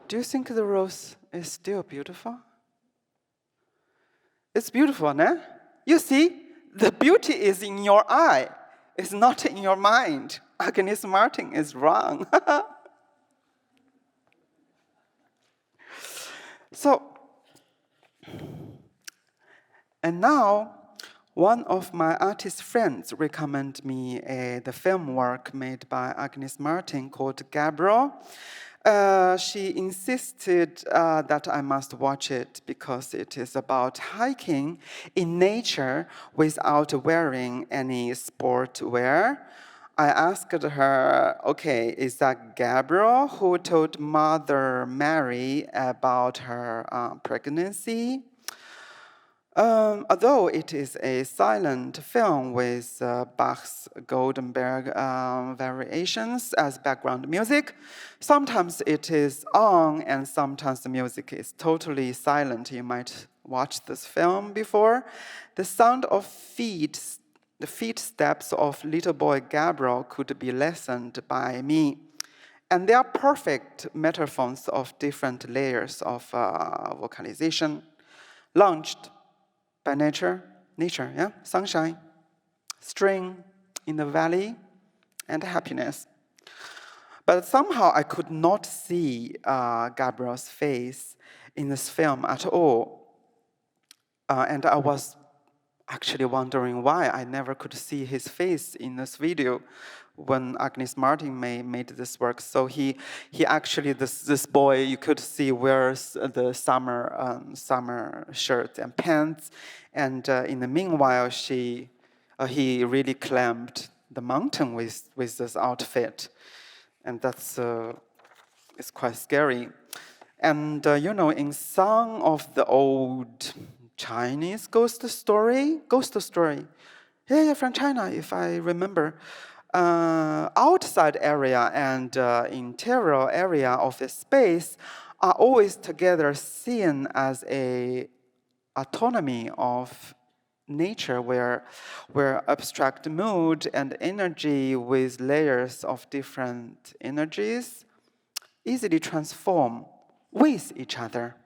do you think the rose is still beautiful? It's beautiful, no? You see, the beauty is in your eye. It's not in your mind. Agnes Martin is wrong. So, and now, one of my artist friends recommended me the film work made by Agnes Martin called Gabriel. She insisted that I must watch it because it is about hiking in nature without wearing any sport wear. I asked her, okay, is that Gabriel who told Mother Mary about her pregnancy? Although it is a silent film with Bach's Goldenberg variations as background music, sometimes it is on and sometimes the music is totally silent. You might watch this film before. The sound of the footsteps of little boy Gabriel could be listened by me. And they are perfect metaphors of different layers of vocalization, launched by nature, yeah, sunshine, spring in the valley, and happiness. But somehow I could not see Gabriel's face in this film at all. And I was actually wondering why I never could see his face in this video when Agnes Martin made this work. So he actually, this boy, you could see wears the summer shirt and pants. And in the meanwhile, he really climbed the mountain with this outfit. And that's it's quite scary. And in some of the old Chinese ghost story, yeah, from China, if I remember, outside area and interior area of the space are always together seen as a autonomy of nature where abstract mood and energy with layers of different energies easily transform with each other.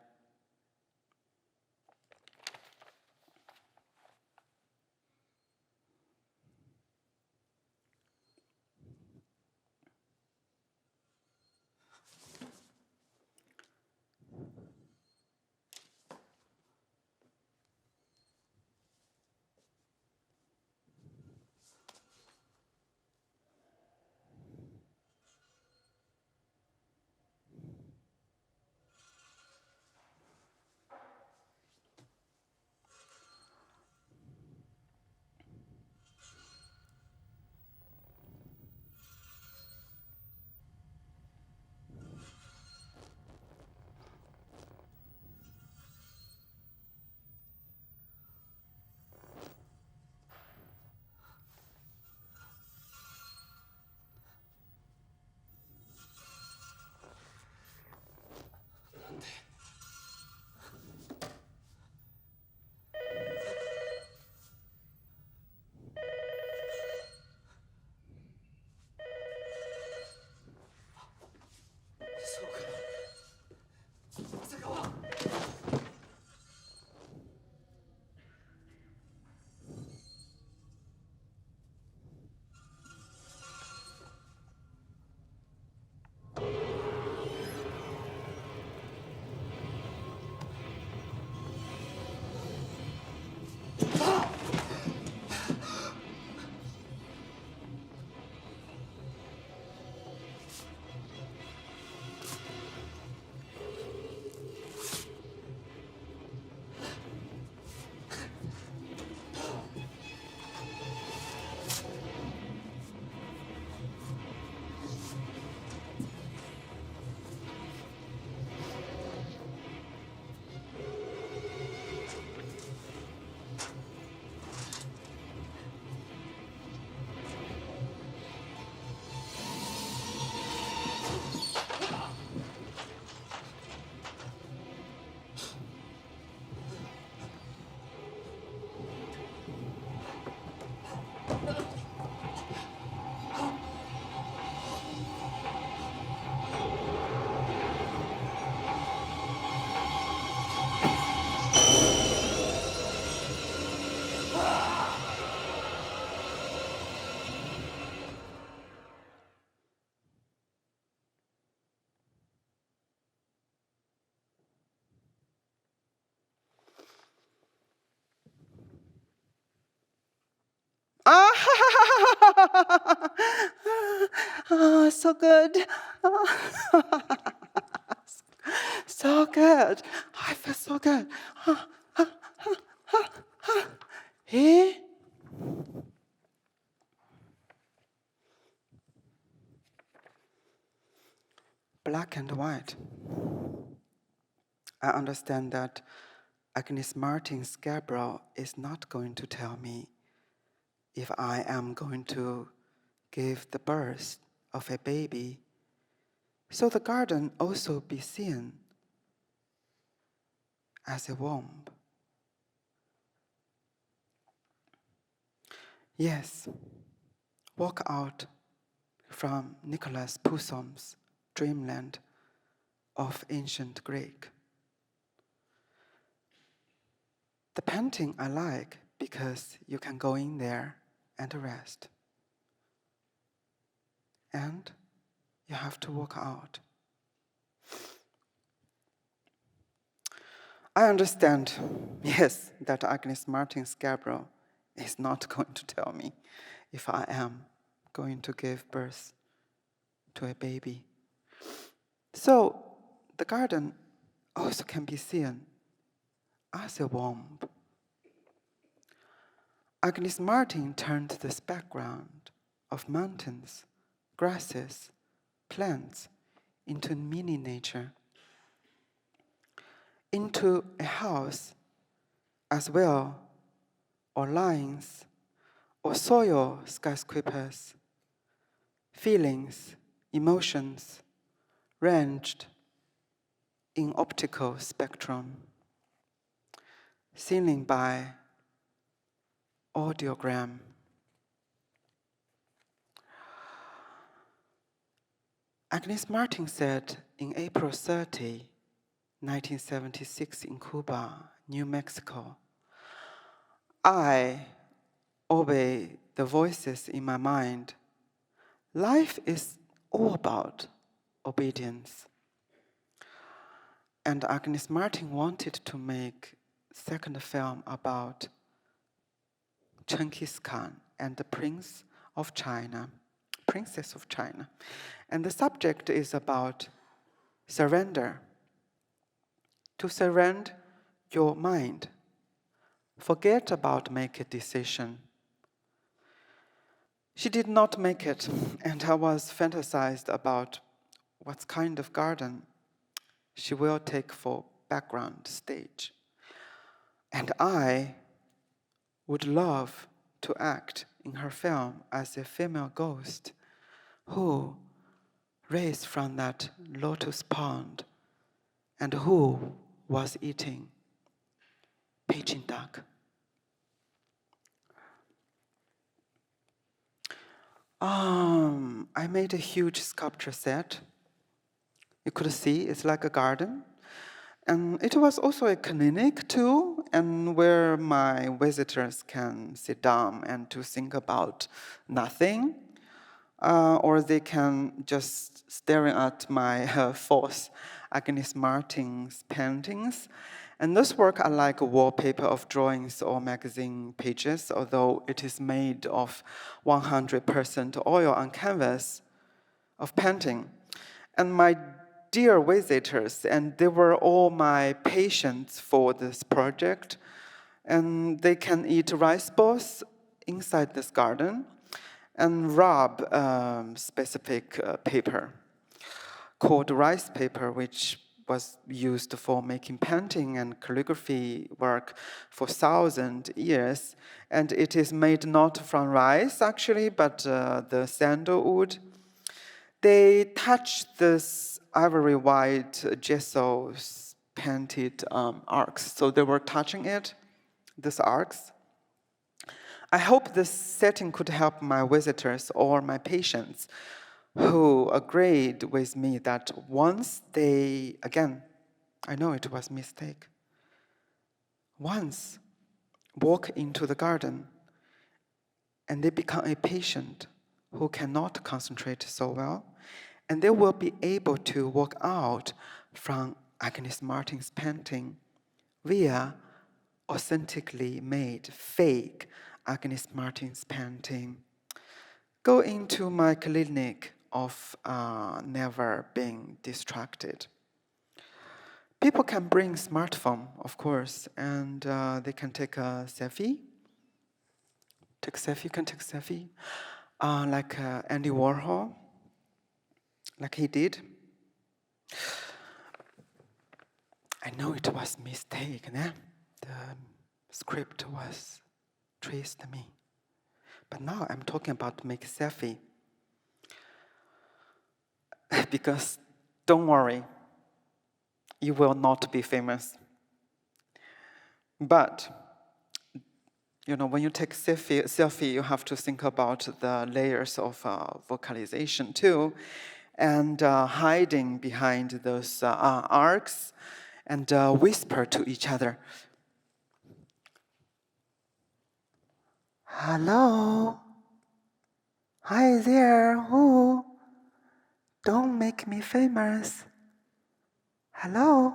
Oh, so good. So good. I feel so good. Eh? Black and white. I understand that Agnes Martin Scarborough is not going to tell me if I am going to give the birth of a baby. So the garden also be seen as a womb. Yes, walk out from Nicholas Poussin's dreamland of ancient Greek. The painting I like because you can go in there and rest. And you have to walk out. I understand, yes, that Agnes Martin Scarborough is not going to tell me if I am going to give birth to a baby. So the garden also can be seen as a womb. Agnes Martin turned this background of mountains, grasses, plants into mini nature, into a house as well, or lines, or soil skyscrapers, feelings, emotions, ranged in optical spectrum, seen by audiogram. Agnes Martin said in April 30, 1976 in Cuba, New Mexico, I obey the voices in my mind. Life is all about obedience. And Agnes Martin wanted to make second film about Genghis Khan and the Princess of China. And the subject is about surrender. To surrender your mind. Forget about make a decision. She did not make it, and I was fantasized about what kind of garden she will take for background stage. And I would love to act in her film as a female ghost who raised from that lotus pond and who was eating Beijing duck. I made a huge sculpture set. You could see it's like a garden. And it was also a clinic too, and where my visitors can sit down and to think about nothing, or they can just staring at my fourth Agnes Martin's paintings. And this work are like a wallpaper of drawings or magazine pages, although it is made of 100% oil on canvas of painting. And my dear visitors, and they were all my patients for this project, and they can eat rice balls inside this garden and rub specific paper called rice paper, which was used for making painting and calligraphy work for 1,000 years. And it is made not from rice, actually, but the sandalwood. They touch this ivory white gesso painted arcs. So they were touching it, these arcs. I hope this setting could help my visitors or my patients who agreed with me that once they, again, I know it was a mistake, once walk into the garden and they become a patient who cannot concentrate so well, and they will be able to walk out from Agnes Martin's painting via authentically made, fake Agnes Martin's painting go into my clinic of never being distracted. People can bring smartphone, of course, and they can take a selfie. You can take selfie, like Andy Warhol, like he did. I know it was a mistake, né? The script was traced to me. But now I'm talking about make selfie. Because don't worry, you will not be famous. But when you take selfie, you have to think about the layers of vocalization too, and hiding behind those arcs, and whisper to each other. Hello. Hi there. Who? Don't make me famous. Hello.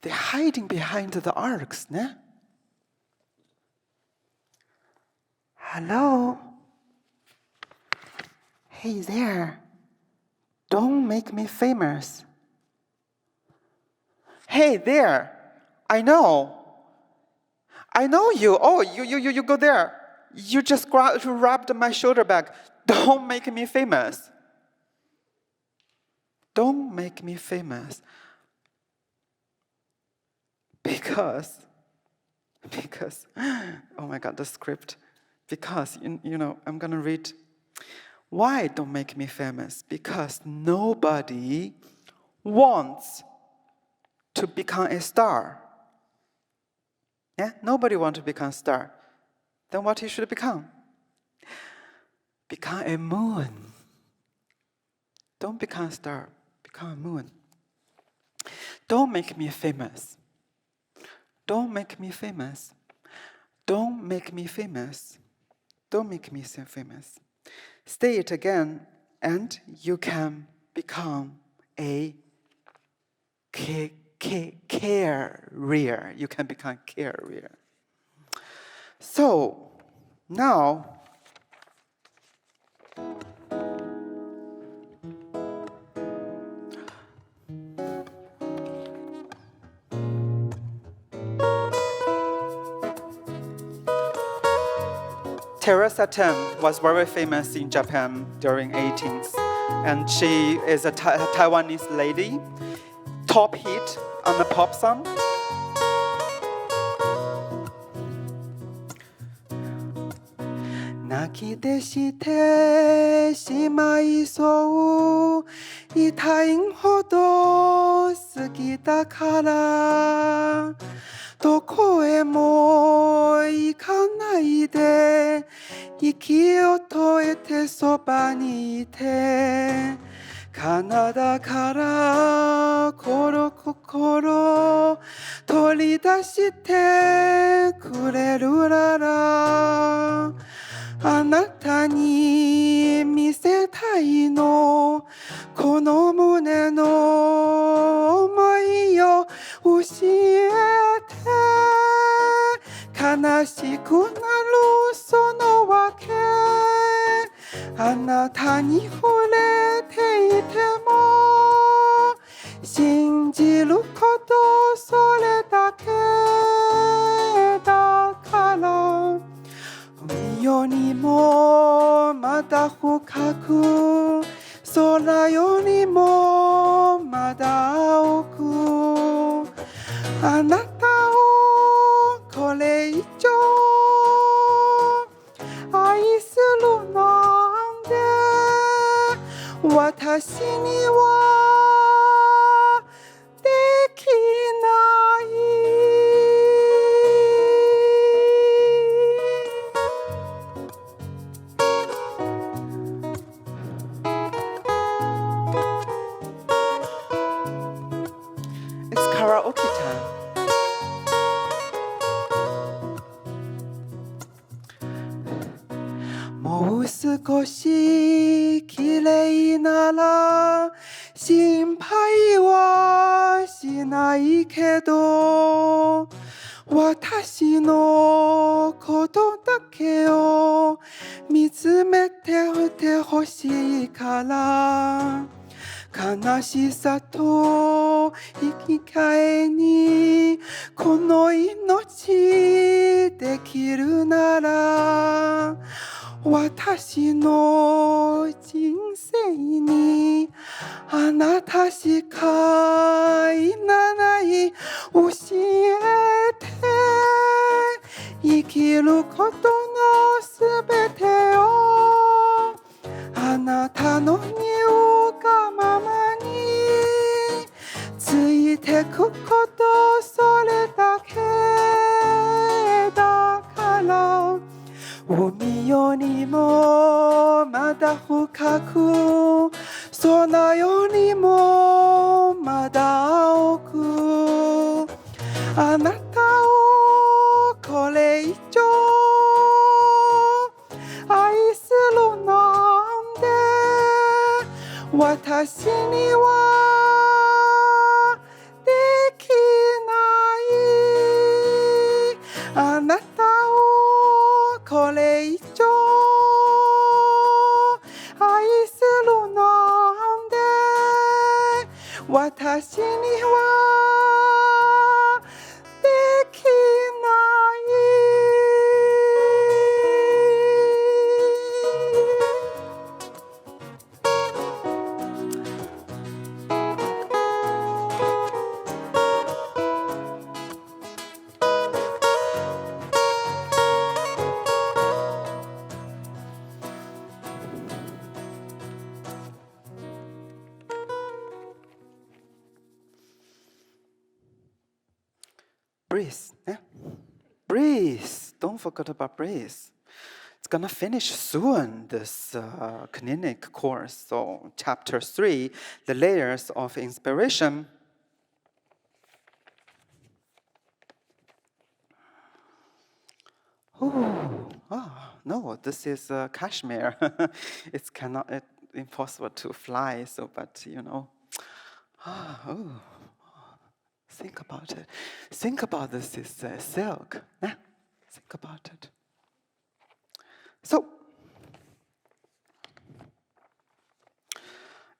They're hiding behind the arcs, né? Hello. Hey there. Don't make me famous. Hey there. I know you. Oh, you go there. You just grabbed my shoulder bag. Don't make me famous. Don't make me famous. Because, oh my God, the script. Because, I'm going to read. Why don't make me famous? Because nobody wants to become a star. Yeah? Nobody wants to become a star. Then what you should become? Become a moon. Don't become a star. Become a moon. Don't make me famous. Don't make me famous. Don't make me famous. Don't make me so famous. Say it again, and you can become a carrier. You can become carrier. So, now, Teresa Ten was very famous in Japan during 18th, and she is a Taiwanese lady, top hit on the pop song. Nakiでしてしまいそう痛いほど好きだからどこへも行かないで息を止めてそばにいてカナダから心取り出してくれるならあなたに見せたいのこの胸の思いを教えて悲しくなるそのわけあなたに触れていても信じることそれだけだから海よりもまだ深く空よりもまだ青くあなたをこれ以上愛するなんて私にはできないIt's karaoke time.もう少し綺麗なら心配はしないけど私のことだけを見つめておいてほしいから悲しさと引き換えにこの命できるなら私の人生にあなたしかいらない教えて生きることのすべてをあなたの言うがままについてくことそれだけだから海よりもまだ深く空よりもまだ青くあなたをこれ以上愛するなんて私にはできないあなたをこれ以上愛するなんて私にはできbreathe, yeah? Breathe. Don't forget about breathe. It's gonna finish soon, this clinic course. So chapter 3, the layers of inspiration. No, this is Kashmir. It's impossible to fly. So, but you know, think about it. Think about this is silk. Yeah? Think about it. So,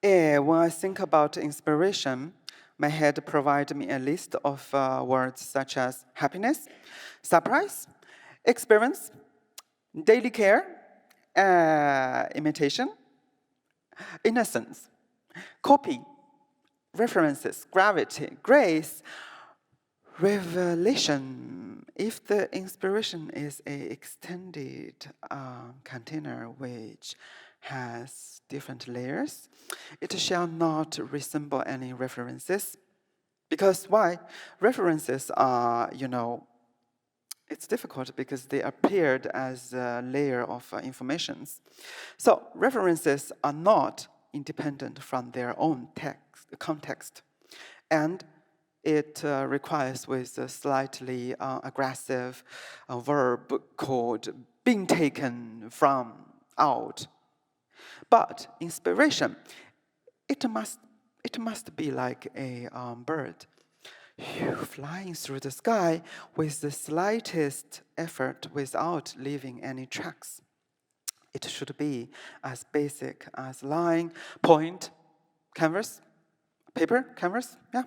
when I think about inspiration, my head provides me a list of words such as happiness, surprise, experience, daily care, imitation, innocence, copy, references, gravity, grace, revelation. If the inspiration is an extended container which has different layers, it shall not resemble any references. Because why? References are, it's difficult because they appeared as a layer of informations. So references are not independent from their own context. And it requires with a slightly aggressive verb called being taken from, out. But inspiration, it must be like a bird flying through the sky with the slightest effort without leaving any tracks. It should be as basic as line, point, canvas, paper, canvas, yeah.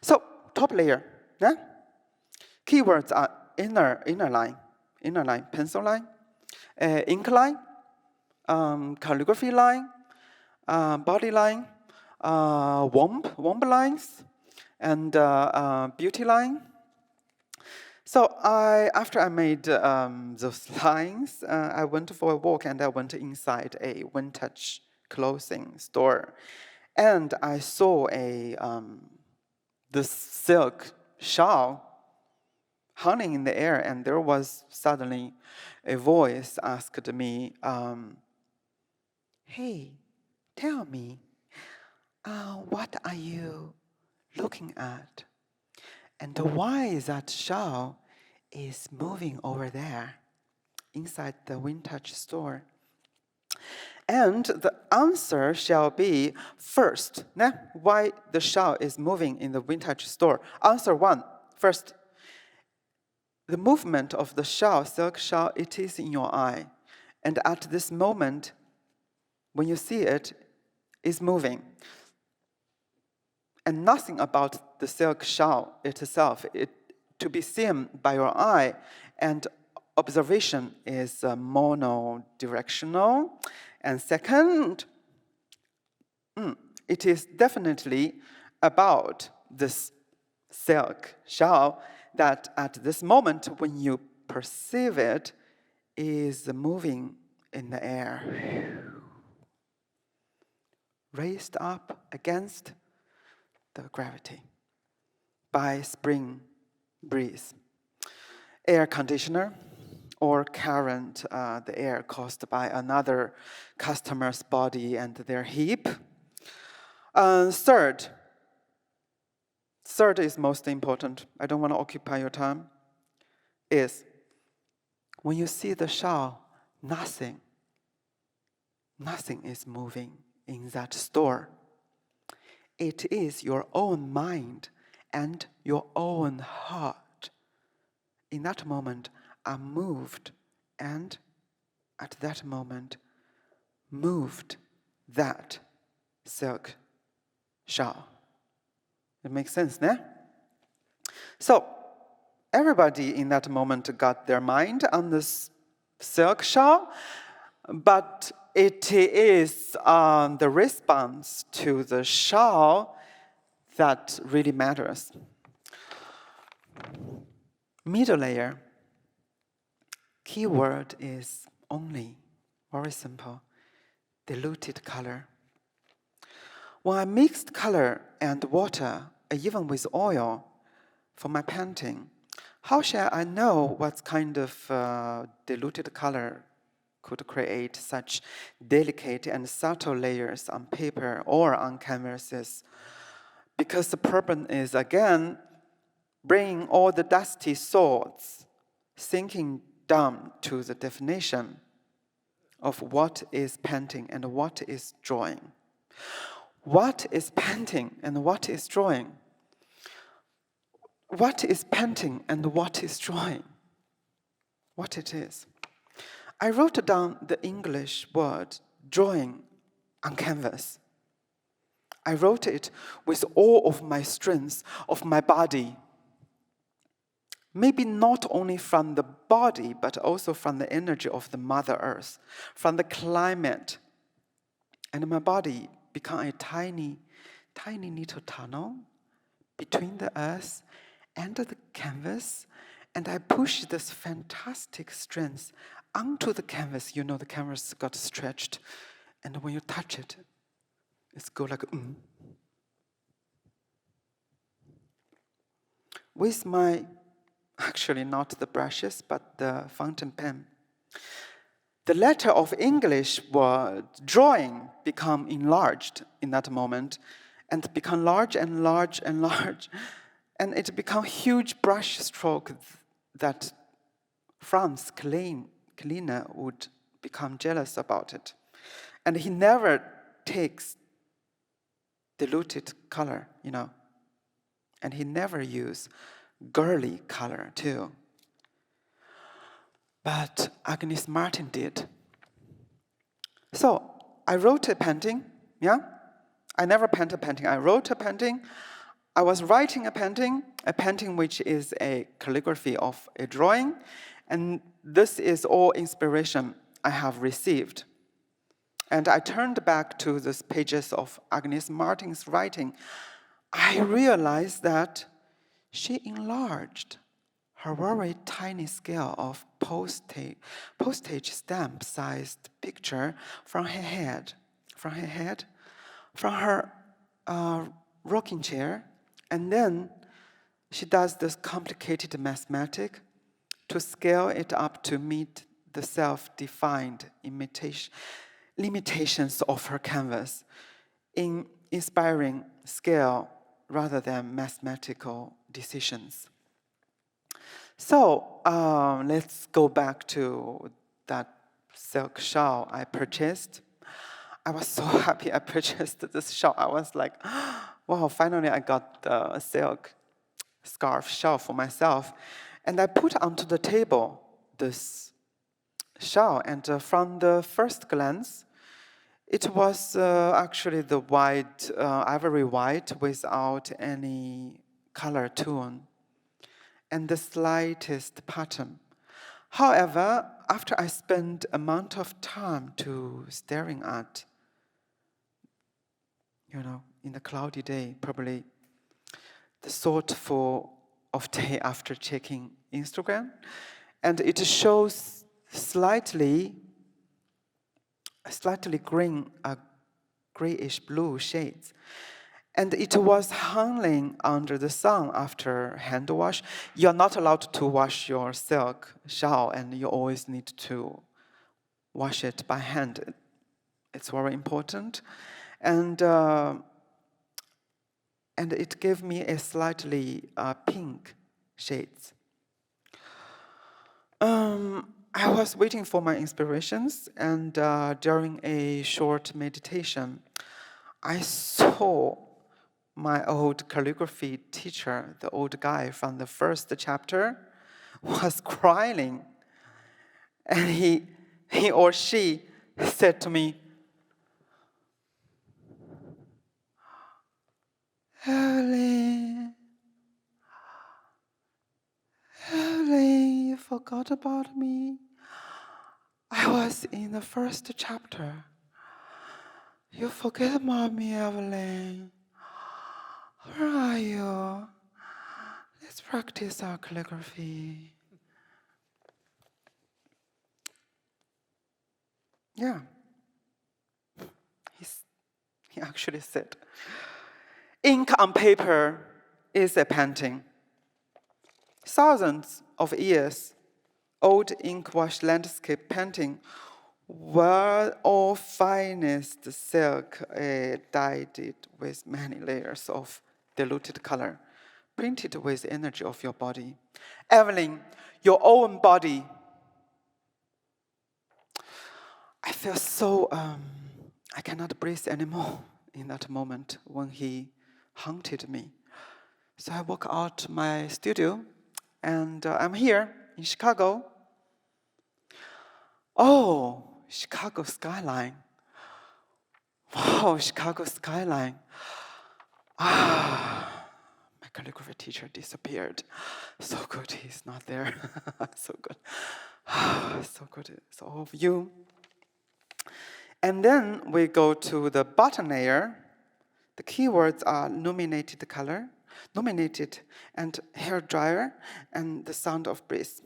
So, top layer, yeah? Keywords are inner line, pencil line, ink line, calligraphy line, body line, womb lines, and beauty line. So after I made those lines, I went for a walk and I went inside a vintage clothing store, and I saw this silk shawl hanging in the air, and there was suddenly a voice asked me, "Hey, tell me, what are you looking at? And why that shawl is moving over there inside the vintage store?" And the answer shall be first, why the shawl is moving in the vintage store. Answer 1, first. the movement of the shawl, silk shawl, it is in your eye. And at this moment, when you see it, it's moving. And nothing about the silk shawl itself, to be seen by your eye, and observation is monodirectional. And second, it is definitely about this silk shawl that at this moment, when you perceive it, is moving in the air, raised up against the gravity by spring breeze. Air conditioner or current, the air caused by another customer's body and their hip. Third is most important, I don't want to occupy your time, is when you see the shawl, nothing is moving in that store. It is your own mind and your own heart. In that moment, are moved, and at that moment, moved that silk shawl. It makes sense, né? So, everybody in that moment got their mind on this silk shawl, but it is the response to the shawl that really matters. Middle layer, keyword is only, very simple, diluted color. When I mixed color and water, even with oil, for my painting, how shall I know what kind of diluted color could create such delicate and subtle layers on paper or on canvases? Because the problem is, again, bringing all the dusty thoughts, sinking down to the definition of what is painting and what is drawing. What is painting and what is drawing? What is painting and what is drawing? What it is. I wrote down the English word drawing on canvas. I wrote it with all of my strength of my body. Maybe not only from the body, but also from the energy of the Mother Earth, from the climate. And my body became a tiny, tiny little tunnel between the earth and the canvas. And I pushed this fantastic strength onto the canvas. You know, the canvas got stretched. And when you touch it, it's go like, With my, actually not the brushes, but the fountain pen, the letter of English word drawing become enlarged in that moment and become large and large and large. And it become huge brush stroke that Franz cleaner would become jealous about it. And he never takes diluted color, you know. And he never use girly color too. But Agnes Martin did. So I wrote a painting, yeah? I never painted a painting. I wrote a painting. I was writing a painting which is a calligraphy of a drawing. And this is all inspiration I have received. And I turned back to these pages of Agnes Martin's writing. I realized that she enlarged her very tiny scale of postage stamp-sized picture from her head, from her rocking chair, and then she does this complicated mathematics to scale it up to meet the self-defined limitations of her canvas in inspiring scale rather than mathematical decisions. So let's go back to that silk shawl I purchased. I was so happy I purchased this shawl. I was like, wow, finally I got the silk scarf shawl for myself. And I put onto the table this shawl, and from the first glance, it was actually the white, ivory white without any color tone and the slightest pattern. However, after I spent a amount of time to staring at, in the cloudy day, probably the thoughtful of day after checking Instagram, and it shows slightly green, grayish blue shades. And it was hanging under the sun after hand wash. You're not allowed to wash your silk shawl, and you always need to wash it by hand. It's very important. And it gave me a slightly pink shades. I was waiting for my inspirations, and during a short meditation, I saw my old calligraphy teacher, the old guy from the first chapter, was crying. And he or she said to me, Evelyn, you forgot about me. I was in the first chapter. You forget about me, Evelyn. Where are you? Let's practice our calligraphy. Yeah. He actually said, ink on paper is a painting. Thousands of years, old ink wash landscape painting were all finest silk dyed it with many layers of diluted color, printed with energy of your body. Evelyn, your own body. I feel so, I cannot breathe anymore in that moment when he haunted me. So I walk out my studio, and I'm here in Chicago. Oh, Chicago skyline. Wow, Chicago skyline. My calligraphy teacher disappeared. So good, he's not there. So good. So good, it's all of you. And then we go to the bottom layer. The keywords are nominated color, nominated, and hair dryer, and the sound of breeze.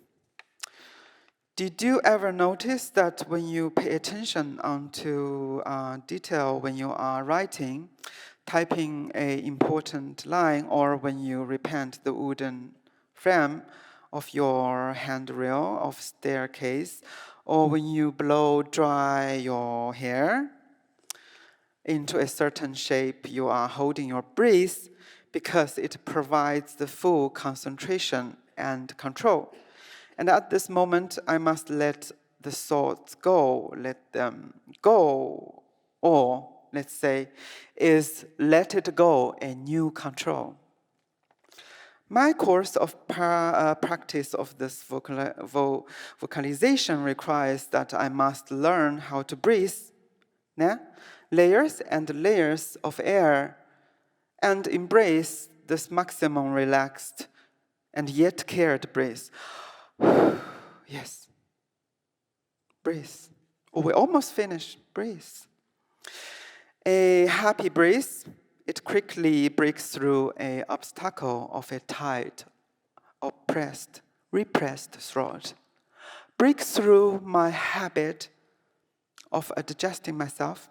Did you ever notice that when you pay attention onto detail when you are writing, typing an important line, or when you repaint the wooden frame of your handrail of staircase, or when you blow dry your hair into a certain shape, you are holding your breath because it provides the full concentration and control. And at this moment, I must let the thoughts go, let them go, or let's say, is let it go a new control. My course of practice of this vocalization requires that I must learn how to breathe, layers and layers of air, and embrace this maximum relaxed and yet cared breath. Yes. Breathe. Oh, we almost finished. Breathe. A happy breath, it quickly breaks through an obstacle of a tight, oppressed, repressed throat. Breaks through my habit of adjusting myself,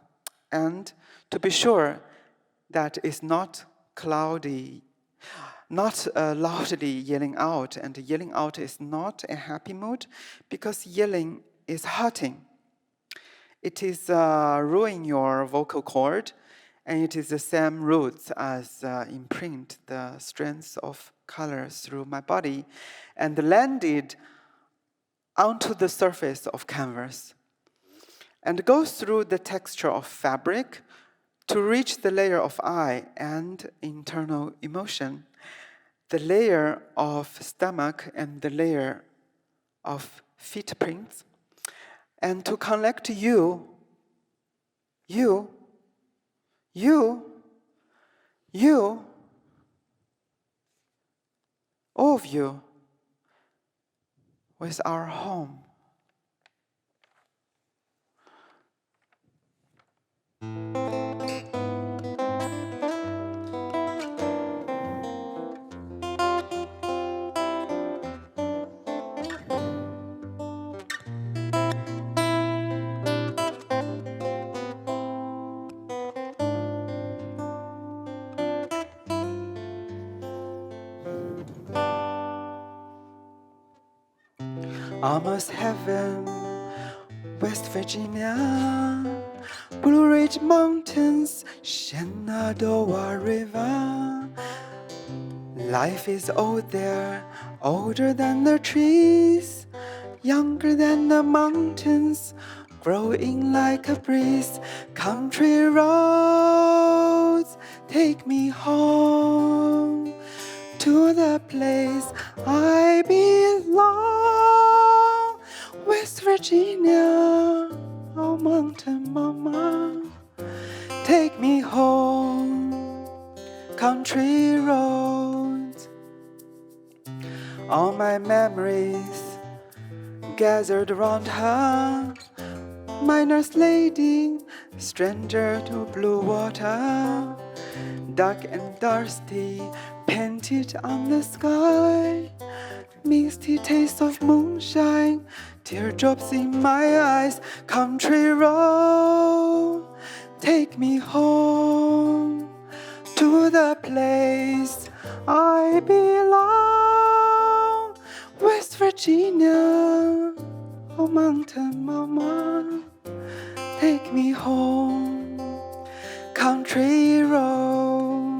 and to be sure that it's not cloudy, not loudly yelling out, and yelling out is not a happy mood because yelling is hurting. It is ruining your vocal cord, and it is the same roots as imprint the strength of color through my body and landed onto the surface of canvas and goes through the texture of fabric to reach the layer of eye and internal emotion. the layer of stomach and the layer of footprints, and to connect you, all of you, with our home. Almost heaven, West Virginia, Blue Ridge Mountains, Shenandoah River. Life is old there, older than the trees, younger than the mountains, growing like a breeze. Country roads, take me home to the place I belong. West Virginia, oh mountain mama, take me home. Country roads, all my memories gathered around her. My nurse lady, stranger to blue water, dark and dusty, painted on the sky. Misty taste of moonshine, teardrops in my eyes. Country road, take me home to the place I belong. West Virginia, oh mountain mama, take me home. Country road,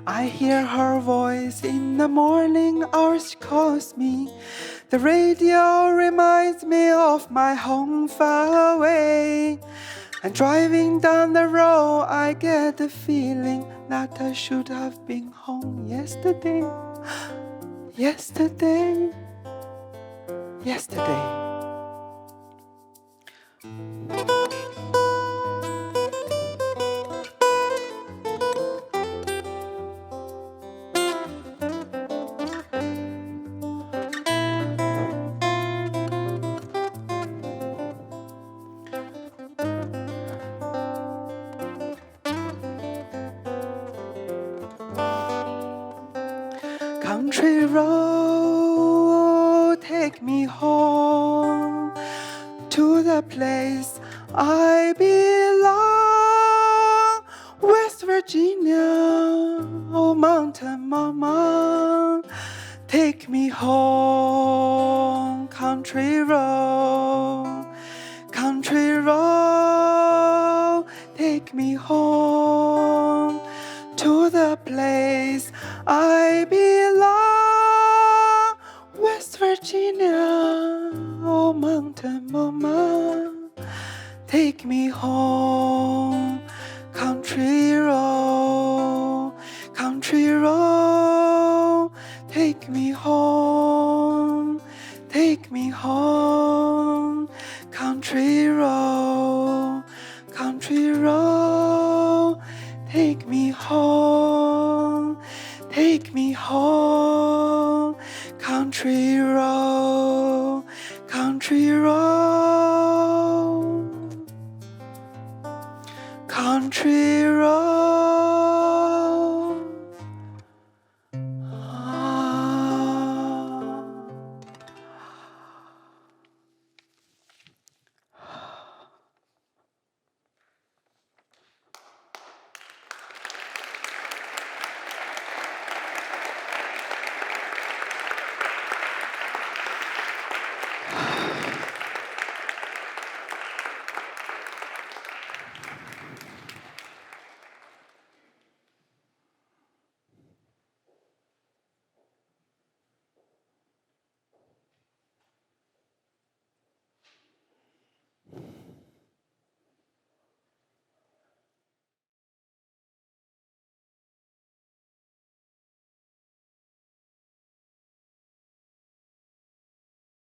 I hear her voice in the morning hours. She calls me. The radio reminds me of my home far away. And driving down the road, I get the feeling that I should have been home yesterday. Yesterday. Yesterday. Country road, take me home to the place I belong. West Virginia, oh mountain mama, take me home. Country road, country road, take me home to the place I belong. West Virginia, oh mountain mama, take me home. Country road, country road, take me home. Take me home. Country road, country road, take me home. Take me home, country road.